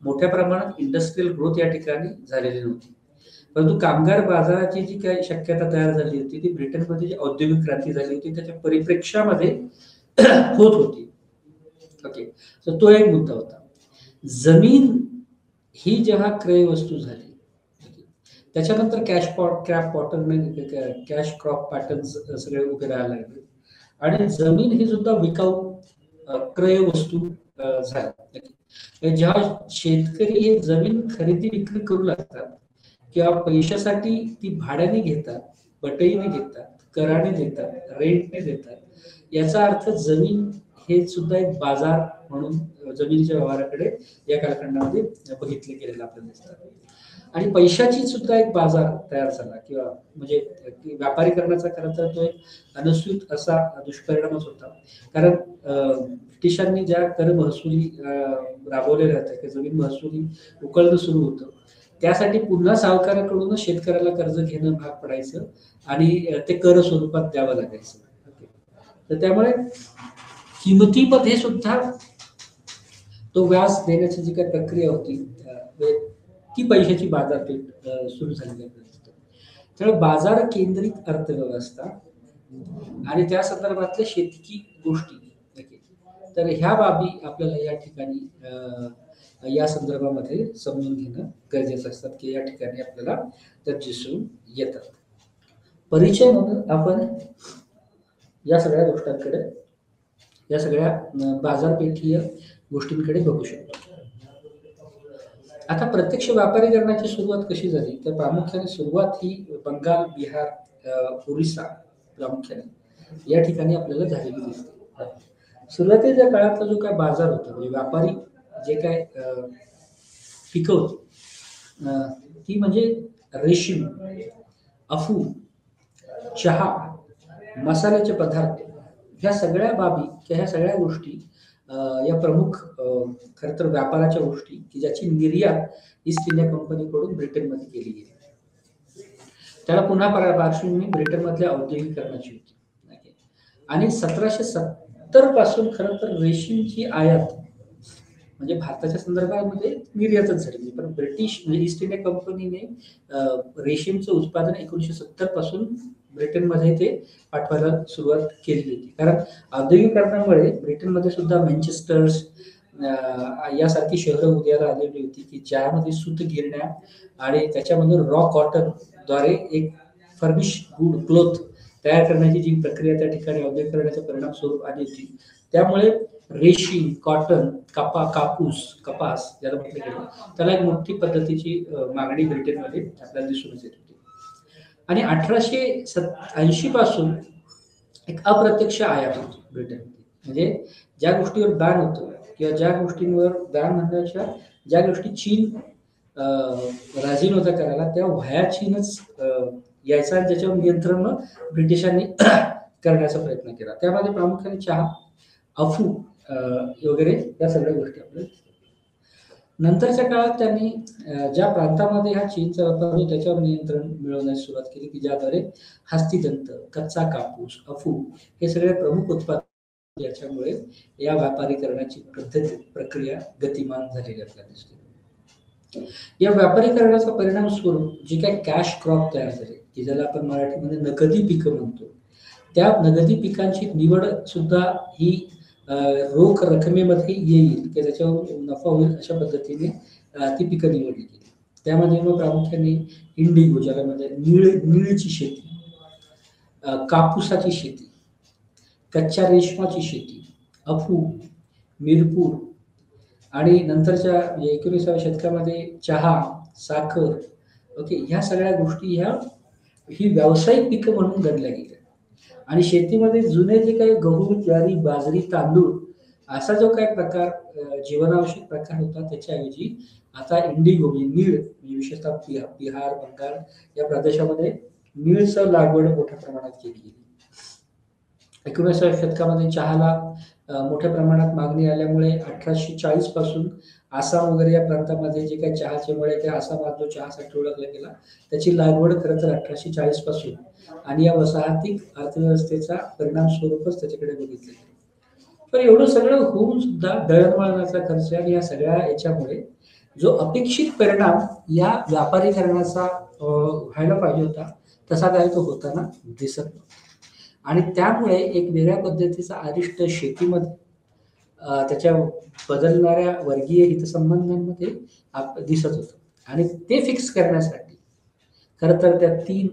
मोठ्या प्रमाणात इंडस्ट्रियल ग्रोथ या ठिकाणी झालेली नव्हती. परंतु कामगार बाजाराची जी काही शक्यता तयार झाली होती ती ब्रिटनमध्ये जी औद्योगिक क्रांती झाली होती त्याच्या परिप्रेक्ष्यामध्ये होत होती. ओके. तर तो एक मुद्दा होता. जमीन ही जेव्हा क्रय वस्तू झाली, त्याच्यानंतर कॅश क्रॉप पॅटर्न्स सगळे उभे राहायला लागले आणि जमीन ही सुद्धा विकाऊ क्रय वस्तू झाल्या. जेव्हा शेतकरी हे जमीन खरेदी विक्री करू लागतात किंवा पैशासाठी ती भाड्याने घेतात, बटईने घेतात, कराने देतात, रेंटने देतात, याचा अर्थ जमीन हे सुद्धा एक बाजार म्हणून जमिनीच्या व्यवहाराकडे या कालखंडामध्ये बघितले गेलेलं आपल्याला दिसतं. आणि पैशाची सुद्धा एक बाजार तयार झाला किंवा म्हणजे व्यापारीकरणाचा खरं तर तो एक अनुस्यूत असा दुष्परिणामच होता. कारण ब्रिटिशांनी ज्या कर महसुली राबवलेल्या होत्या की जमीन महसुली उकळणं सुरू होतं, त्यासाठी पुन्हा सावकाराकडूनच शेतकऱ्याला कर्ज घेणं भाग पडायचं आणि ते कर स्वरूपात द्यावं लागायचं. तर त्यामुळे किमतीमध्ये सुद्धा तो व्याज देण्याची जी काही प्रक्रिया होती ती पैशाची बाजारपेठ सुरू झालेली आहे. त्यामुळे बाजार केंद्रित अर्थव्यवस्था आणि त्या संदर्भातल्या शेतकी गोष्टी, तर ह्या बाबी आपल्याला या ठिकाणी या संदर्भामध्ये समजून घेणं गरजेचं असतात की या ठिकाणी आपल्याला त्या दिसून येतात. परिचय म्हणून आपण या सगळ्या गोष्टींकडे, या सगळ्या बाजारपेठीय गोष्टींकडे बघू शकतो. आता प्रत्यक्ष व्यापारीकरणाची सुरुवात कशी झाली तर प्रामुख्याने सुरुवात ही बंगाल, बिहार, ओरिसा प्रामुख्याने या ठिकाणी आपल्याला झालेली दिसते. सुरुवातीच्या काळातला जो काय बाजार होता म्हणजे व्यापारी जे काय पिकवते ती म्हणजे रेशीम, अफू, चहा, मसाल्याचे पदार्थ, ह्या सगळ्या बाबी किंवा ह्या सगळ्या गोष्टी या प्रमुख खरं तर व्यापाराच्या गोष्टी की ज्याची निर्यात ईस्ट इंडिया कंपनीकडून ब्रिटनमध्ये केली गेली. त्याला पुन्हा पार्श्वभूमी ब्रिटनमधल्या औद्योगिकरणाची होती आणि 1770 पासून खरं तर रेशीमची आयात म्हणजे भारताच्या संदर्भामध्ये निर्यातच झाली, पण ब्रिटिश म्हणजे ईस्ट इंडिया कंपनीने रेशीमचं उत्पादन 1970 पासून ब्रिटनमध्ये ते पाठवायला सुरुवात केली होती. कारण औद्योगिकरणामुळे ब्रिटनमध्ये सुद्धा मँचेस्टर्स यासारखी शहरं उदयाला आलेली होती की ज्यामध्ये सूत गिरण्या आणि त्याच्यामध्ये रॉ कॉटन द्वारे एक फर्निश गुड क्लोथ तयार करण्याची जी प्रक्रिया त्या ठिकाणी औद्योगिकरणाचा परिणाम स्वरूप आली होती. त्यामुळे रेशीम, कॉटन, कपास ज्याला म्हटलं गेलं त्याला एक मोठी पद्धतीची मागणी ब्रिटनमध्ये आपल्याला दिसून येत होती. आणि 1880 पासून एक अप्रत्यक्ष आयात होती ब्रिटनमध्ये. म्हणजे ज्या गोष्टीवर बॅन होतं किंवा ज्या गोष्टींवर बॅन म्हणण्याच्या ज्या गोष्टी चीन राजी नव्हता करायला त्या व्हाया चीनच यायचा आणि ज्याच्यावर नियंत्रण ब्रिटिशांनी करण्याचा प्रयत्न केला. त्यामध्ये प्रामुख्याने चहा, अफू वगैरे या सगळ्या गोष्टी आपल्याला. नंतरच्या काळात त्यांनी ज्या प्रांतामध्ये हा चीनचा व्यापार होतो त्याच्यावर नियंत्रण मिळवण्यास सुरुवात केली की ज्याद्वारे हस्तितंत, कच्चा कापूस, अफू हे सगळे प्रमुख उत्पादन याच्यामुळे या व्यापारीकरणाची प्रक्रिया गतिमान झालेली आपल्याला दिसते. या व्यापारीकरणाचा परिणाम स्वरूप जी काही कॅश क्रॉप तयार झाले, की ज्याला आपण मराठीमध्ये नगदी पिकं म्हणतो, त्या नगदी पिकांची निवड सुद्धा ही रोख रकमेमध्ये येईल की त्याच्यावर नफा होईल अशा पद्धतीने ती पिकं निवडली गेली. त्यामध्ये मग प्रामुख्याने इंडिगो, ज्याला म्हणजे निळची शेती, कापूसाची शेती, कच्च्या रेशमाची शेती, अफू, मिरपूर आणि नंतरच्या 19व्या शतकामध्ये चहा, साखर, ओके, ह्या सगळ्या गोष्टी ही व्यावसायिक पिकं म्हणून गणल्या गेल्या. आणि शेतीमध्ये जुने जे काही गहू, ज्वारी, बाजरी, तांदूळ असा जो काही प्रकार, जीवनावश्यक प्रकार होता, त्याच्याऐवजी आता इंडिगो म्हणजे नीळ, विशेषतः बिहार, बंगाल या प्रदेशामध्ये नीळचं लागवड मोठ्या प्रमाणात केली गेली. 19व्या शतकामध्ये चहाला मोठ्या प्रमाणात मागणी आल्यामुळे 1840 पासून आसाम वगैरे या प्रांतामध्ये जे काही चहाचे मळे, त्या आसामात जो चहासाठी ओळखला गेला, त्याची लागवड खरं तर 1840 पासून आणि या वसाहती अर्थव्यवस्थेचा परिणाम स्वरूपच त्याच्याकडे बघितले गेले. पण एवढं सगळं होऊन सुद्धा दळणवळणाचा खर्च आणि या सगळ्या याच्यामुळे जो अपेक्षित परिणाम या व्यापारीकरणाचा व्हायला पाहिजे होता, तसा काय तो होताना दिसत नव्हता. आणि त्यामुळे एक वेगळ्या पद्धतीचा अरिष्ट शेतीमध्ये, त्याच्या बदलणाऱ्या वर्गीय हितसंबंधांमध्ये दिसत होतं. आणि ते फिक्स करण्यासाठी खरं तर त्या 3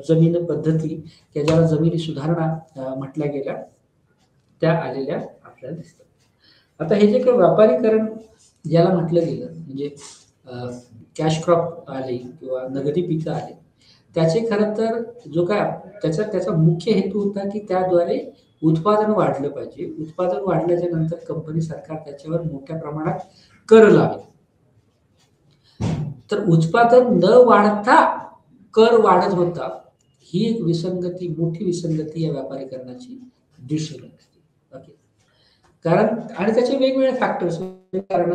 जमीन पद्धती, की ज्याला जमिनी सुधारणा म्हटल्या गेल्या, त्या आलेल्या आपल्याला दिसतात. आता हे जे काही व्यापारीकरण ज्याला म्हटलं गेलं, म्हणजे कॅश क्रॉप आले किंवा नगदी पिकं आले, त्याचे खरं तर जो काय त्याचा मुख्य हेतू होता की त्याद्वारे उत्पादन वाढलं पाहिजे. उत्पादन वाढल्याच्या नंतर कंपनी, सरकार त्याच्यावर मोठ्या प्रमाणात कर लावेल. तर उत्पादन न वाढता कर वाढत होता, ही एक विसंगती, मोठी विसंगती या व्यापारीकरणाची दिसून येते. ओके, कारण आणि त्याचे वेगवेगळे फॅक्टर्स, कारण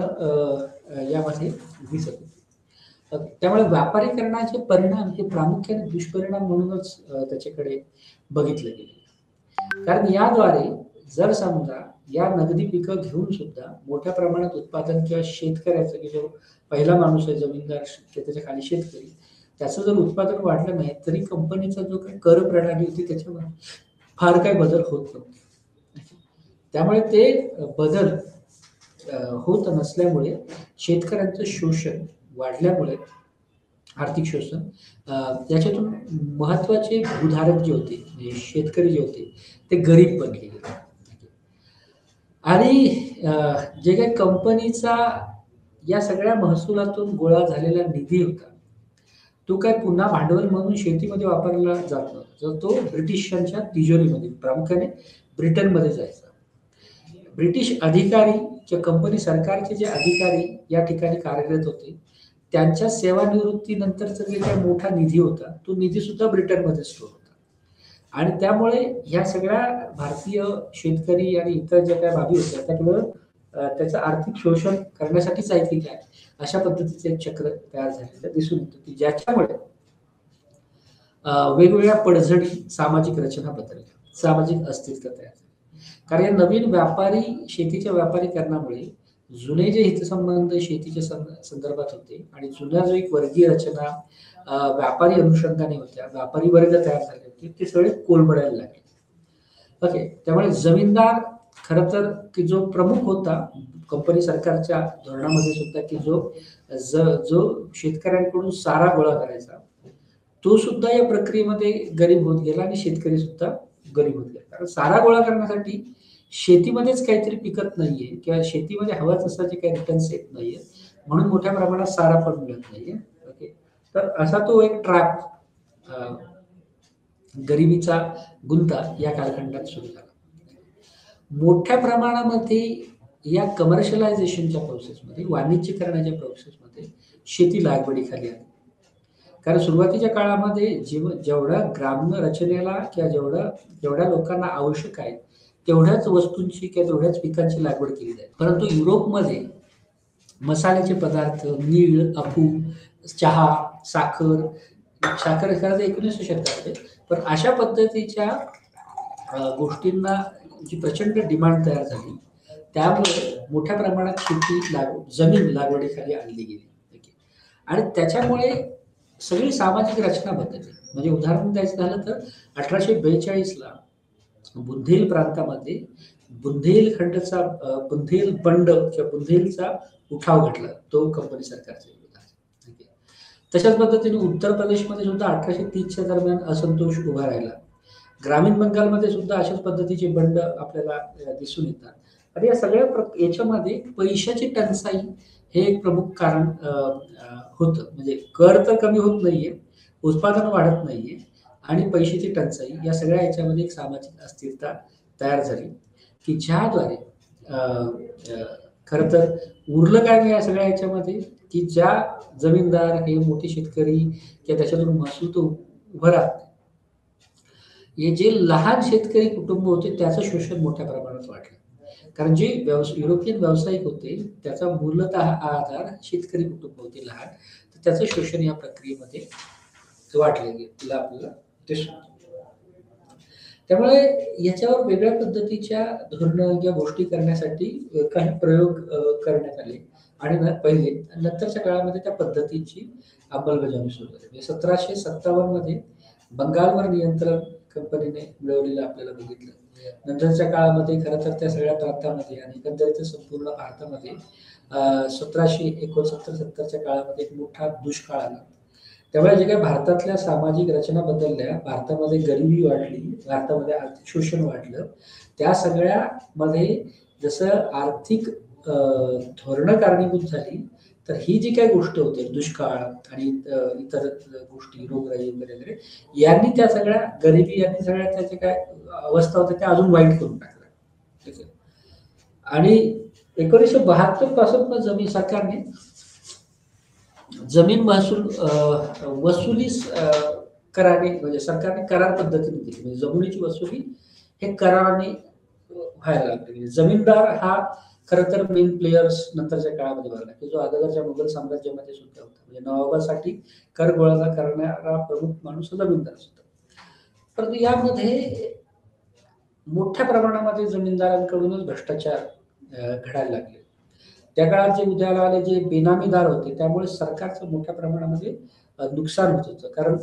यामध्ये दिसत होते. त्यामुळे व्यापारीकरणाचे परिणाम हे प्रामुख्याने दुष्परिणाम म्हणूनच त्याच्याकडे बघितलं गेले. कारण याद्वारे जर समजा या नगदी पिकं घेऊन सुद्धा मोठ्या प्रमाणात उत्पादन किंवा शेतकऱ्याचं, की जो पहिला माणूस आहे जमीनदार, त्याच्या खाली शेतकरी, त्याचं जर उत्पादन वाढलं नाही तरी कंपनीचा जो काही कर प्रणाली होती त्याच्यावर फार काही बदल होत नव्हते. त्यामुळे ते बदल होत नसल्यामुळे शेतकऱ्यांचं शोषण वाढल्यामुळे, आर्थिक शोषण, याच्यातून महत्वाचे भूधारक जे होते, म्हणजे शेतकरी जे होते, ते गरीब बनले गेले. आणि जे काही कंपनीचा या सगळ्या महसुलातून गोळा झालेला निधी होता, तो काय पुन्हा भांडवल म्हणून शेतीमध्ये वापरला जात नव्हता, तर तो ब्रिटिशांच्या तिजोरीमध्ये, प्रामुख्याने ब्रिटनमध्ये जायचा. ब्रिटिश अधिकारी, जे कंपनी सरकारचे जे अधिकारी या ठिकाणी कार्यरत होते, त्यांच्या सेवानिवृत्तीनंतरचा जे काही मोठा निधी होता, तो निधी सुद्धा ब्रिटनमध्ये स्टोर होता. आणि त्यामुळे ह्या सगळ्या भारतीय शेतकरी आणि इतर ज्या काही बाबी होत्या, त्यामुळं त्याचं आर्थिक शोषण करण्यासाठीच आहे की काय, अशा पद्धतीचं एक चक्र तयार झालेलं दिसून येतं, की ज्याच्यामुळे वेगवेगळ्या पडझडी, सामाजिक रचना बदलल्या, सामाजिक अस्तित्व तयार झालं. कारण या नवीन शेतीच्या व्यापारीकरणामुळे जुने जे हितसंबंध शेतीच्या संदर्भात होते आणि जुन्या जो एक वर्गीय रचना व्यापारी अनुषंगाने होत्या, व्यापारी वर्ग तयार झाले होते, ते सगळे कोलमडायला लागले. ओके, त्यामुळे जमीनदार खरं तर की जो प्रमुख होता कंपनी सरकारच्या धोरणामध्ये सुद्धा, की जो शेतकऱ्यांकडून सारा गोळा करायचा, तो सुद्धा या प्रक्रियेमध्ये गरीब होत गेला आणि शेतकरी सुद्धा गरीब होत गेला. कारण सारा गोळा करण्यासाठी शेतीमध्येच काहीतरी पिकत नाहीये किंवा शेतीमध्ये हवा तसा जे काही रिटर्न्स येत नाहीये, म्हणून मोठ्या प्रमाणात सारा पण मिळत नाहीये. ओके, तर असा तो एक ट्रॅप, गरिबीचा गुंता या कालखंडात सुरू झाला. मोठ्या प्रमाणामध्ये या कमर्शियलायझेशनच्या प्रोसेसमध्ये, वाणिज्यीकरणाच्या प्रोसेसमध्ये शेती लागवडीखाली आली. कारण सुरुवातीच्या काळामध्ये जेवढ्या ग्राम्य रचनेला किंवा जेवढ्या लोकांना आवश्यक आहे तेवढ्याच वस्तूंची किंवा तेवढ्याच पिकांची लागवड केली जाते. परंतु युरोपमध्ये मसाल्याचे पदार्थ, नीळ, अफू, चहा, साखर खरं 19व्या शतकामध्ये, पण अशा पद्धतीच्या गोष्टींना जी प्रचंड डिमांड तयार झाली, त्यामुळे मोठ्या प्रमाणात जमीन लागवडीखाली आणली गेली. ठीक आहे. आणि त्याच्यामुळे सगळी सामाजिक रचना बदलली. म्हणजे उदाहरण द्यायचं झालं तर 1842ला बुंदेल प्रांतामध्ये बुंदेल बंड किंवा बुंदेलचा उठाव घडला. तो कंपनी सरकारच्या विरोधात. ठीक आहे. तशाच पद्धतीने उत्तर प्रदेशमध्ये सुद्धा 1830च्या दरम्यान असंतोष उभा राहिला. ग्रामीण बंगालमध्ये सुद्धा अशाच पद्धतीचे बंड आपल्याला दिसून येतात. आणि या सगळ्या याच्यामध्ये पैशाची टंचाई हे एक प्रमुख कारण होतं. म्हणजे कर तर कमी होत नाहीये, उत्पादन वाढत नाहीये आणि पैशाची टंचाई या सगळ्या याच्यामध्ये एक सामाजिक अस्थिरता तयार झाली, की ज्याद्वारे खरं तर उरलं काय नाही या सगळ्या याच्यामध्ये, की ज्या जमीनदार हे मोठे शेतकरी किंवा त्याच्यातून महसूल तो उभं राहत नाही. हे जे लहान शेतकरी कुटुंब होते त्याचं शोषण मोठ्या प्रमाणात वाढलं. कारण जे युरोपियन व्यावसायिक होते त्याचा मूलतः आधार शेतकरी कुटुंब होते लहान, तर त्याचं शोषण या प्रक्रियेमध्ये वाढलं गेलं आपल्याला दिसून. त्यामुळे याच्यावर वेगळ्या पद्धतीच्या धोरणं या गोष्टी करण्यासाठी काही प्रयोग करण्यात आले आणि पहिले नंतरच्या काळामध्ये त्या पद्धतीची अंमलबजावणी सुरू झाली. म्हणजे 1757 मध्ये बंगालवर नियंत्रण कंपनीने मिळवलेलं आपल्याला बघितलं. नंतरच्या काळामध्ये खरं तर त्या सगळ्या प्रांतामध्ये आणि एकंदरीत संपूर्ण भारतामध्ये 1769-70च्या काळामध्ये एक मोठा दुष्काळ आला. त्यामुळे जे काही भारतातल्या सामाजिक रचना बदलल्या, भारतामध्ये गरिबी वाढली, भारतामध्ये आर्थिक शोषण वाढलं. त्या सगळ्यामध्ये जसं आर्थिक धोरणं कारणीभूत झाली, तर ही जी काही गोष्ट होते दुष्काळ आणि इतर गोष्टी रोगराई वगैरे यांनी त्या सगळ्या गरिबी यांनी सगळ्या त्याच्या काय अवस्था होत्या त्या अजून वाईट करून टाकल्या. ठीक आहे. आणि 1972 पासून जमीन सरकारने जमीन महसूल वसुली कराने म्हणजे सरकारने करार पद्धतीने केली. म्हणजे जमिनीची वसुली हे कराराने व्हायला लागली. म्हणजे जमीनदार हा खरं तर मेन प्लेयर्स नंतरच्या काळामध्ये बनला, की जो अगोदरच्या मुघल साम्राज्यामध्ये सुद्धा होता. म्हणजे नवाबासाठी कर गोळा करणारा प्रमुख माणूस जमीनदार होता. परंतु यामध्ये मोठ्या प्रमाणामध्ये जमीनदारांकडूनच भ्रष्टाचार घडायला लागले. त्या काळात जे उदयाला आले जे बेनामीदार होते त्यामुळे सरकारचं मोठ्या प्रमाणामध्ये नुकसान होत होतं. कारण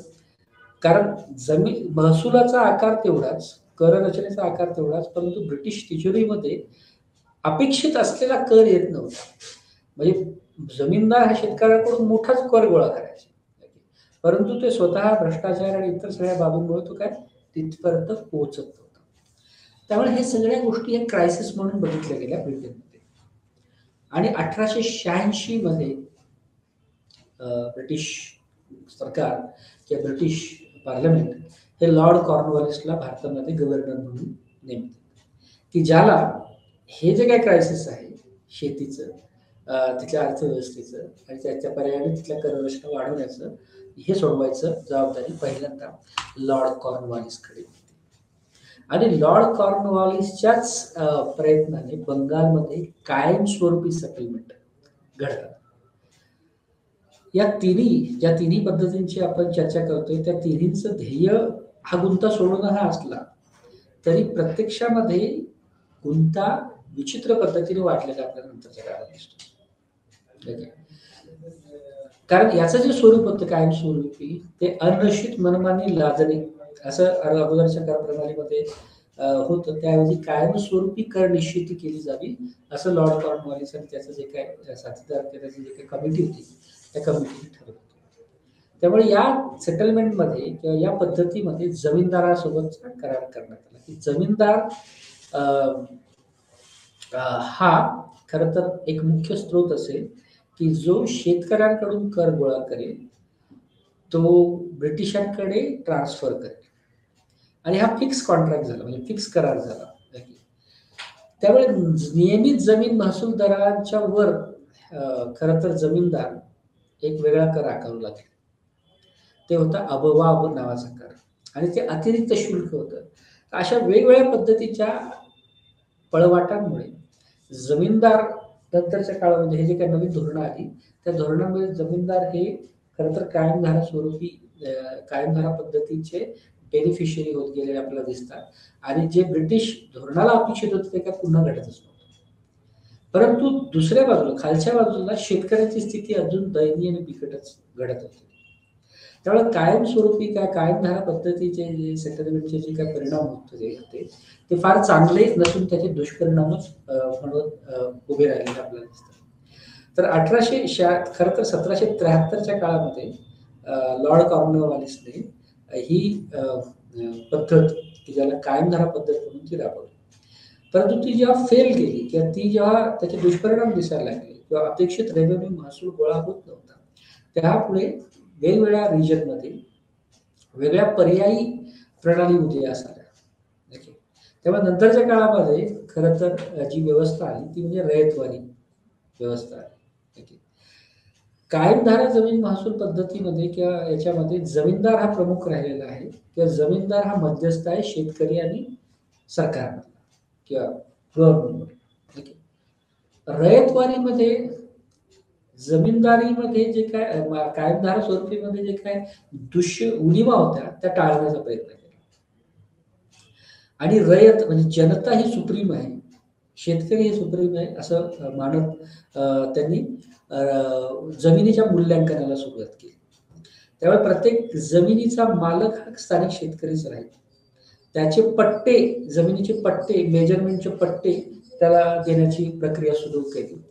कारण जमीन महसुलाचा आकार तेवढाच, कर रचनेचा आकार तेवढाच, परंतु ब्रिटिश तिजोरीमध्ये अपेक्षित असलेला कर येत नव्हता. म्हणजे जमीनदार हा शेतकऱ्याकडून मोठाच कर गोळा करायचे, परंतु ते स्वतः भ्रष्टाचार आणि इतर सगळ्या बाबींमुळे तो काय तिथपर्यंत पोहोचत नव्हता. त्यामुळे हे सगळ्या गोष्टी एक क्रायसिस म्हणून बघितल्या गेल्या ब्रिटनमध्ये. आणि 1886 मध्ये ब्रिटिश सरकार किंवा ब्रिटिश पार्लमेंट हे लॉर्ड कॉर्नवॉलिसला भारतामध्ये गव्हर्नर म्हणून नेमते, की ज्याला हे जे काही क्रायसिस आहे शेतीचं, तिथल्या अर्थव्यवस्थेचं आणि त्याच्या पर्यायाने तिथल्या कररचना वाढवण्याचं हे सोडवायचं जबाबदारी पहिल्यांदा लॉर्ड कॉर्नवॉलिसकडे होती. आणि लॉर्ड कॉर्नवॉलिसच्याच प्रयत्नाने बंगालमध्ये कायमस्वरूपी सेटलमेंट घडतात. या ज्या तिन्ही पद्धतींची आपण चर्चा करतोय त्या तिन्हींचं ध्येय हा गुंता सोडवणं हा असला तरी प्रत्यक्षामध्ये गुंता विचित्र पद्धतीने वाटलेला आपल्याला नंतरच्या काळात दिसतो. कारण याचं जे स्वरूप होतं कायमस्वरूपी ते अनरक्षित मनमानी लादणे असं अगोदरच्या कर प्रणालीमध्ये होतं. त्याऐवजी कायमस्वरूपी कर निश्चिती केली जावी असं लॉर्ड कॉर्नवॉलिस आणि त्याचं जे काय साथीदार त्याची जे काही कमिटी होती त्या कमिटीने ठरवलं. त्यामुळे या सेटलमेंटमध्ये किंवा या पद्धतीमध्ये जमीनदारासोबतचा करार करण्यात आला, की जमीनदार हा खरं तर एक मुख्य स्रोत असेल की जो शेतकऱ्यांकडून कर गोळा करेल तो ब्रिटिशांकडे ट्रान्सफर करेल. आणि हा फिक्स कॉन्ट्रॅक्ट झाला, म्हणजे फिक्स करार झाला. त्यामुळे नियमित जमीन महसूल दराच्या वर खरं तर जमीनदार एक वेगळा कर आकारू लागले. ते होता अबवाब नावाचा कर आणि ते अतिरिक्त शुल्क होतं. अशा वेगवेगळ्या पद्धतीच्या पळवाटांमुळे जमीनदार नंतरच्या काळामध्ये हे जे काही नवीन धोरणं आली त्या धोरणामुळे जमीनदार हे खरं तर कायमधारा स्वरूपी कायमधारा पद्धतीचे बेनिफिशियरी होत गेलेले आपल्याला दिसतात आणि जे ब्रिटिश धोरणाला अपेक्षित होतं ते काय पुन्हा घडतच नव्हतं. परंतु दुसऱ्या बाजूला खालच्या बाजूला शेतकऱ्याची स्थिती अजून दयनीय आणि बिकटच घडत होती. त्यामुळे कायमस्वरूपी कायमधारा पद्धतीचे जे सेटलमेंटचे जे काही परिणाम होते ते फार चांगले नसून त्याचे दुष्परिणामच म्हणून उभे राहिलेले आपल्याला दिसतात. तर खरं तर 1773च्या काळामध्ये लॉर्ड कॉर्नवॉलिसने ही पद्धत की ज्याला कायमधारा पद्धत म्हणून ती राबवली. परंतु ती जेव्हा फेल गेली किंवा ती जेव्हा त्याचे दुष्परिणाम दिसायला लागले किंवा अपेक्षित रेव्हेन्यू महसूल गोळा होत नव्हता, त्यापुढे वेगवेगळ्या रिजनमध्ये वेगळ्या पर्यायी प्रणाली उदयास आल्या. त्यामुळे नंतरच्या काळामध्ये खरं तर जी व्यवस्था आली ती म्हणजे रयतवारी व्यवस्था आली. कायमधारा जमीन महसूल पद्धतीमध्ये किंवा याच्यामध्ये जमीनदार हा प्रमुख राहिलेला आहे किंवा जमीनदार हा मध्यस्थ आहे शेतकरी आणि सरकार किंवा गव्हर्नमेंट. रयतवारीमध्ये जमीनदारीमध्ये जे काय कायमधारा स्वरूपीमध्ये जे काय उणिवा होत्या त्या टाळण्याचा प्रयत्न केला आणि रयत म्हणजे जनता ही सुप्रीम आहे, शेतकरी हे सुप्रीम आहे असं मानत त्यांनी जमिनीच्या मूल्यांकनाला सुरुवात केली. त्यामुळे प्रत्येक जमिनीचा मालक हा स्थानिक शेतकरीच राहील. त्याचे पट्टे, जमिनीचे पट्टे, मेजरमेंटचे पट्टे त्याला देण्याची प्रक्रिया सुरू केली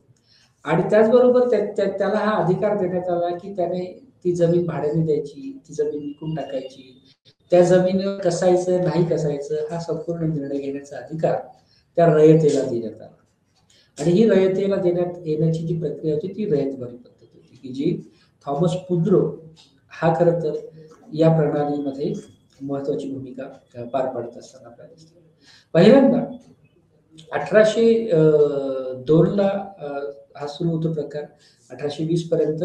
आणि त्याचबरोबर त्याला हा अधिकार देण्यात आला की त्याने ती जमीन भाड्याने द्यायची, ती जमीन विकून टाकायची, त्या जमीन कसायचं नाही कसायचं हा संपूर्ण निर्णय घेण्याचा अधिकार त्या रयतेला देण्यात आला. आणि ही रयतेला देण्यात येण्याची जी प्रक्रिया होती ती रयतवारी पद्धत होती की जी थॉमस पुद्रो हा खरं तर या प्रणालीमध्ये महत्वाची भूमिका पार पाडत असताना आपल्याला दिसते. पहिल्यांदा 1802ला हा सुरू होतो प्रकार. 1820 पर्यंत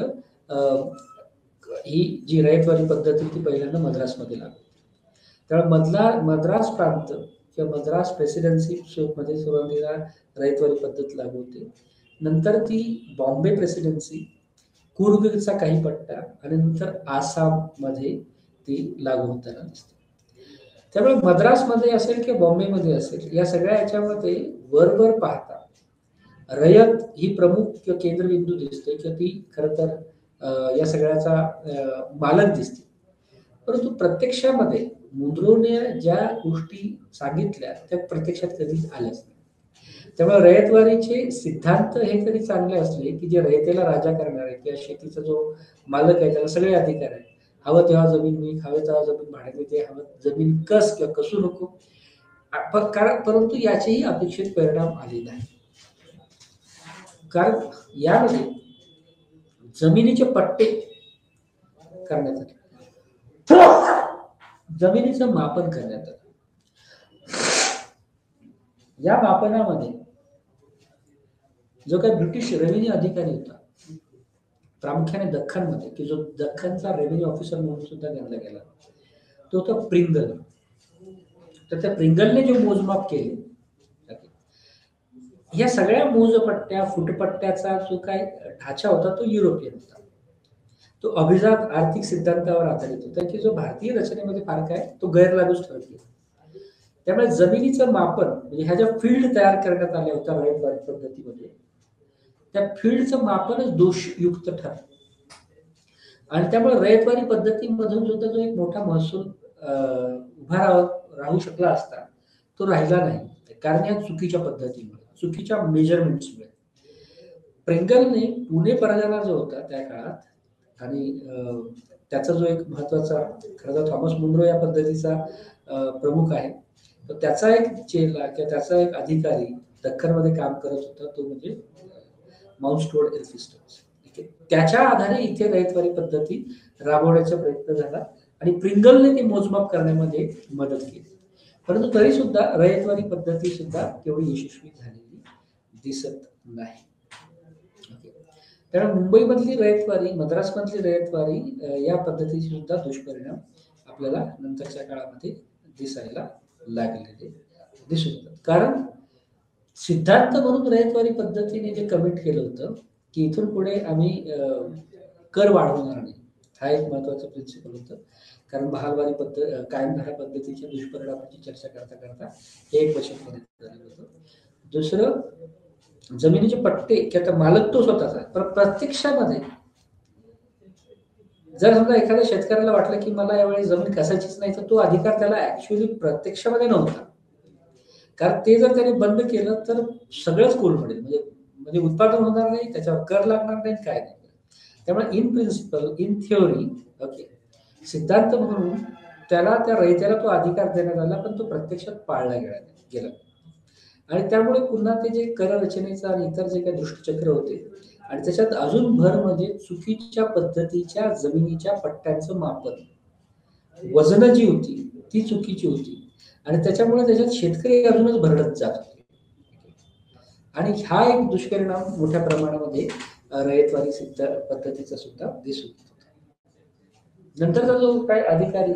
ही जी रयतवारी पद्धती ती पहिल्यांदा मद्रासमध्ये लागली. त्यामुळे मद्रास प्रांत किंवा मद्रास प्रेसिडेन्सी मध्ये सुरुवातीला रयतवारी पद्धत लागू होते. नंतर ती बॉम्बे प्रेसिडेन्सी, कुर्गचा काही पट्टा आणि नंतर आसाममध्ये ती लागू होताना दिसते. त्यामुळे मद्रासमध्ये असेल किंवा बॉम्बेमध्ये असेल या सगळ्या याच्यामध्ये वरवर पाहता रयत ही प्रमुख किंवा केंद्रबिंदू दिसते किंवा ती खरं तर या सगळ्याचा मालक दिसते. परंतु प्रत्यक्षामध्ये मुद्रोने ज्या गोष्टी सांगितल्या त्या प्रत्यक्षात कधीच आल्याच नाही. त्यामुळे रयतवारीचे सिद्धांत हे तरी चांगले असले की जे रयतेला राजा करणार आहे किंवा शेतीचा जो मालक आहे त्याला सगळे अधिकार आहे. हवं तेव्हा जमीन विक, हवं तेव्हा जमीन भाड्याने दे, हवं जमीन कस किंवा कसू नको. परंतु याचेही अपेक्षित परिणाम आले नाही. कारण यामध्ये जमिनीचे पट्टे करण्यात आले, जमिनीचं मापन करण्यात आलं. या मापनामध्ये जो काही ब्रिटिश रेव्हेन्यू अधिकारी होता प्रामुख्याने दख्खनमध्ये की जो दख्खनचा रेव्हेन्यू ऑफिसर म्हणून सुद्धा गणला गेला तो होता प्रिंगल. तर त्या प्रिंगलने जे मोजमाप केले या सगळ्या मोजपट्ट्या फुटपट्ट्याचा जो काय ढाचा होता तो युरोपियन होता. तो अभिजात आर्थिक सिद्धांतावर आधारित होता की जो भारतीय रचनेमध्ये फरक आहे तो गैरलागूच ठरतो. त्यामुळे जमिनीचं मापन म्हणजे ह्या ज्या फील्ड तयार करण्यात आल्या होत्या रयतवारी पद्धतीमध्ये त्या फील्डचं मापनच दोषयुक्त ठरलं आणि त्यामुळे रयतवारी पद्धतीमधून सुद्धा जो एक मोठा महसूल उभा राहू शकला असता तो राहिला नाही. कारण या चुकीच्या पद्धतीमुळे, चुकीच्या मेजरमेंट्समुळे. प्रिंगलने पुणे परगणा जो होता त्या काळात आणि त्याचा जो एक महत्वाचा खरं तर थॉमस मुनरो या पद्धतीचा प्रमुख आहे, तर त्याचा एक चेला किंवा त्याचा एक अधिकारी दख्खनमध्ये काम करत होता तो म्हणजे माउंट स्टुअर्ट एल्फिस्टन. त्याच्या आधारे इथे रयतवारी पद्धती राबवण्याचा प्रयत्न झाला आणि प्रिंगलने ते मोजमाप करण्यामध्ये मदत केली. परंतु तरी सुद्धा रयतवारी पद्धती सुद्धा तेवढी यशस्वी झालेली दिसत नाही. त्यामुळे मुंबईमधली रयतवारी, मद्रासमधली रयतवारी या पद्धतीचे सुद्धा दुष्परिणाम आपल्याला नंतरच्या काळामध्ये दिसायला लागलेले दिसून येतात. कारण सिद्धांत म्हणून रयतवारी पद्धतीने जे कमिट केलं होतं की इथून पुढे आम्ही कर वाढवणार नाही, हा एक महत्वाचा प्रिन्सिपल होतं. कारण महालवारी कायमधारा पद्धतीच्या दुष्परिणामाची चर्चा करता करता हे एक वचन झालेलं होतं. दुसरं, जमिनीचे पट्टे की आता मालक तो स्वतःचा, पण प्रत्यक्षामध्ये जर समजा एखाद्या शेतकऱ्याला वाटलं की मला यावेळी जमीन कसायचीच नाही, तर तो अधिकार त्याला ऍक्च्युअली प्रत्यक्षामध्ये नव्हता. कारण ते जर त्याने बंद केलं तर सगळंच कोलमडेल. म्हणजे म्हणजे उत्पादन होणार नाही, त्याच्यावर कर लागणार नाही, काय नाही. त्यामुळे in principle, in theory, okay, सिद्धांत म्हणून त्याला त्या रयतेला तो अधिकार देण्यात आला, पण तो प्रत्यक्षात पाळला गेला. आणि त्यामुळे पुन्हा ते जे कर रचनेचं आणि इतर जे काही दृष्टीचक्र होते आणि त्याच्यात अजून भर म्हणजे चुकीच्या पद्धतीच्या जमिनीच्या पट्ट्यांचं मापन, वजन जी होती ती चुकीची होती आणि त्याच्यामुळे त्याच्यात शेतकरी अजूनच भरडत जात होते. आणि हा एक दुष्परिणाम मोठ्या प्रमाणामध्ये रयतवारी सिद्ध पद्धतीचा सुद्धा दिसून येतो. नंतरचा जो काय अधिकारी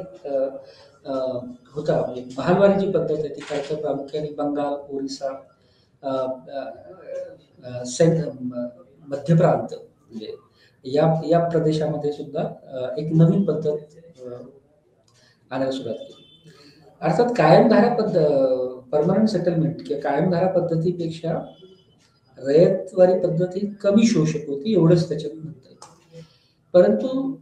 होता, म्हणजे महालवारी जी पद्धत आहे ती काय प्रामुख्याने बंगाल, ओरिसा, मध्य प्रांत, म्हणजे या या प्रदेशामध्ये सुद्धा एक नवीन पद्धत आणायला सुरुवात केली. अर्थात कायमधारा परमनंट सेटलमेंट किंवा कायमधारा पद्धतीपेक्षा रयतवारी पद्धत ही कमी शोषक होती, एवढंच त्याच्यात म्हणता येईल. परंतु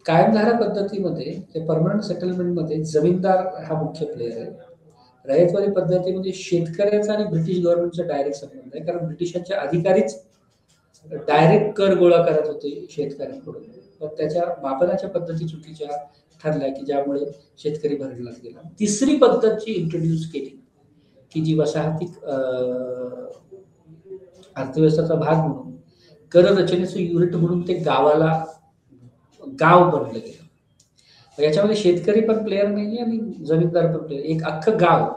कायमधारा पद्धतीमध्ये परमनंट सेटलमेंटमध्ये जमीनदार हा मुख्य प्लेयर आहे. रयतवारी पद्धतीमध्ये शेतकऱ्याचा आणि ब्रिटिश गव्हर्नमेंटचा डायरेक्ट संबंध आहे, कारण ब्रिटिशांचे अधिकारीच डायरेक्ट कर गोळा करत होते शेतकऱ्यांकडून. पण त्याच्या मापनाच्या पद्धती चुकीच्या ठरल्या की ज्यामुळे शेतकरी भरडला गेला. तिसरी पद्धत जी इंट्रोड्यूस केली की जी वसाहती अर्थव्यवस्थेचा भाग म्हणून कर रचनेचं युनिट म्हणून ते गावाला गाव बनलं गेलं. याच्यामध्ये शेतकरी पण प्लेयर नाही आणि जमीनदार पण प्लेयर, एक अख्खं गाव,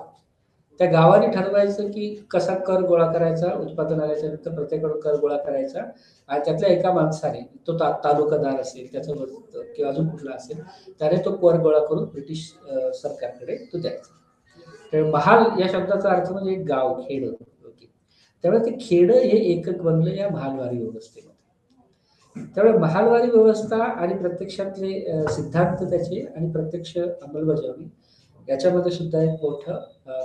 त्या गावाने ठरवायचं की कसा कर गोळा करायचा, उत्पादन आल्याच्या नंतर प्रत्येकाकडून कर गोळा करायचा आणि त्यातल्या एका माणसाने, तो तालुकादार असेल त्याचा किंवा अजून कुठला असेल, त्याने तो कर गोळा करून ब्रिटिश सरकारकडे तो द्यायचा. तर महाल या शब्दाचा अर्थ म्हणजे एक गाव, खेड. त्यामुळे ते खेड हे एकक बनलं या महालवारी व्यवस्थेमध्ये. त्यामुळे महालवारी व्यवस्था आणि प्रत्यक्षातले सिद्धांत त्याचे आणि प्रत्यक्ष अंमलबजावणी याच्यामध्ये सुद्धा एक मोठं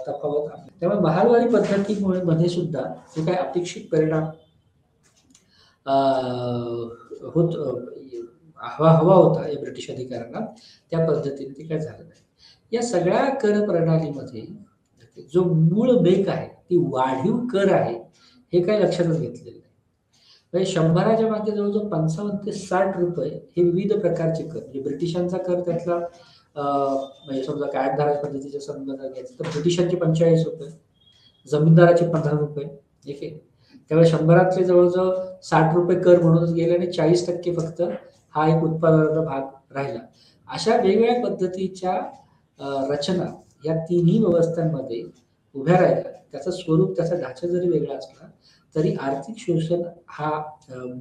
तफावत आहे. त्यामुळे महालवारी पद्धतीमुळे मध्ये सुद्धा जो काही अपेक्षित परिणाम होत हवा होता या ब्रिटिश अधिकाऱ्यांना, त्या पद्धतीने ते काय झालं नाही. या सगळ्या कर प्रणालीमध्ये जो मूळ बेक आहे, ती वाढीव कर आहे, हे काही लक्षातच घेतलेलं नाही. म्हणजे 100च्या मागे जवळजवळ 55 ते 60 रुपये हे विविध प्रकारचे कर, म्हणजे ब्रिटिशांचा कर त्यातला म्हणजे समजा कायमधारा पद्धतीच्या संदर्भात घ्यायचं तर ब्रिटिशांचे 45 रुपये, जमीनदाराचे 15 रुपये, ठीक आहे. त्यामुळे 100तले जवळजवळ 60 रुपये कर म्हणूनच गेले आणि 40% फक्त हा एक उत्पादनाचा भाग राहिला. अशा वेगवेगळ्या पद्धतीच्या रचना या तिन्ही व्यवस्थांमध्ये उभ्या राहिल्या. त्याचं स्वरूप, त्याचा ढाचा जरी वेगळा असला तरी आर्थिक शोषण हा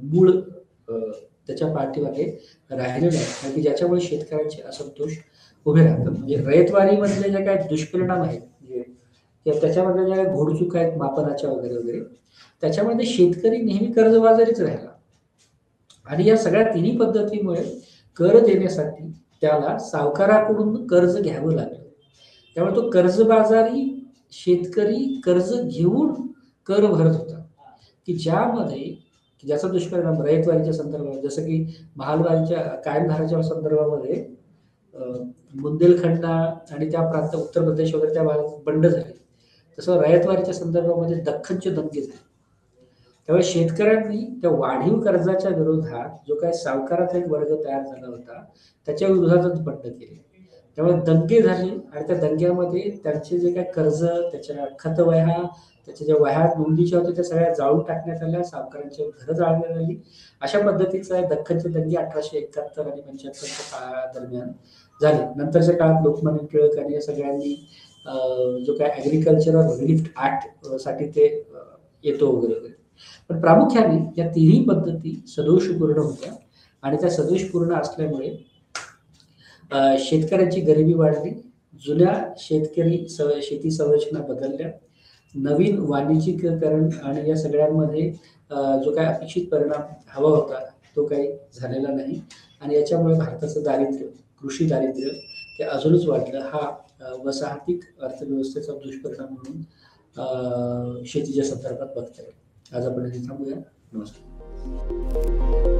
मूळ त्याच्या पाठीमागे राहिलेला आहे, की ज्याच्यामुळे शेतकऱ्यांचे असंतोष उभे राहतात. म्हणजे रयतवारीमधले जे काही दुष्परिणाम आहेत, म्हणजे त्याच्यामध्ये ज्या घोडचूक आहेत मापनाच्या वगैरे वगैरे, त्याच्यामध्ये शेतकरी नेहमी कर्जबाजारीच राहिला आणि या सगळ्या तिन्ही पद्धतीमुळे कर देण्यासाठी त्याला सावकाराकडून कर्ज घ्यावं लागलं. त्यामुळे तो कर्जबाजारी शेतकरी कर्ज घेऊन कर भरत होता, की ज्याचा दुष्परिणाम रयतवारीच्या संदर्भात, जसं की महालवारीच्या कायमधाराच्या संदर्भामध्ये बुंदेलखंड आणि त्या प्रांत उत्तर प्रदेश वगैरे त्या भागात बंड झाले, तसं रयतवारीच्या संदर्भामध्ये दख्खनचे दंगे झाले. त्यामुळे शेतकऱ्यांनी त्या वाढीव कर्जाच्या विरोधात जो काही सावकाराचा एक वर्ग तयार झाला होता त्याच्या विरोधातच बंड केले. त्यामुळे दंगे झाले आणि त्या दंग्यामध्ये त्यांचे जे काही कर्ज, त्याच्या खतवह्या, त्याच्या ज्या वह्या नोंदीच्या होत्या त्या सगळ्या जाळून टाकण्यात आल्या, सावकारांची घरं जाळण्यात आली. अशा पद्धतीचा दख्खनचे दंगे 1871 आणि 75च्या काळादरम्यान झाले. नंतरच्या काळात लोकमान्य टिळक आणि या सगळ्यांनी जो काय ॲग्रिकल्चरल रिलीफ ऍक्ट साठी ते येतो वगैरे वगैरे. पण प्रामुख्याने या तिन्ही पद्धती सदोषपूर्ण होत्या आणि त्या सदोषपूर्ण असल्यामुळे शेतकऱ्यांची गरिबी वाढली, जुन्या शेती संरचना बदलल्या, नवीन वाणिज्यीकरण आणि या सगळ्यांमध्ये जो काही अपेक्षित परिणाम हवा होता तो काही झालेला नाही आणि याच्यामुळे भारताचं दारिद्र्य, कृषी दारिद्र्य ते अजूनच वाढलं. हा वसाहतिक अर्थव्यवस्थेचा दुष्परिणाम म्हणून शेतीच्या संदर्भात बघता येईल. आज आपण इथे थांबूया. नमस्कार.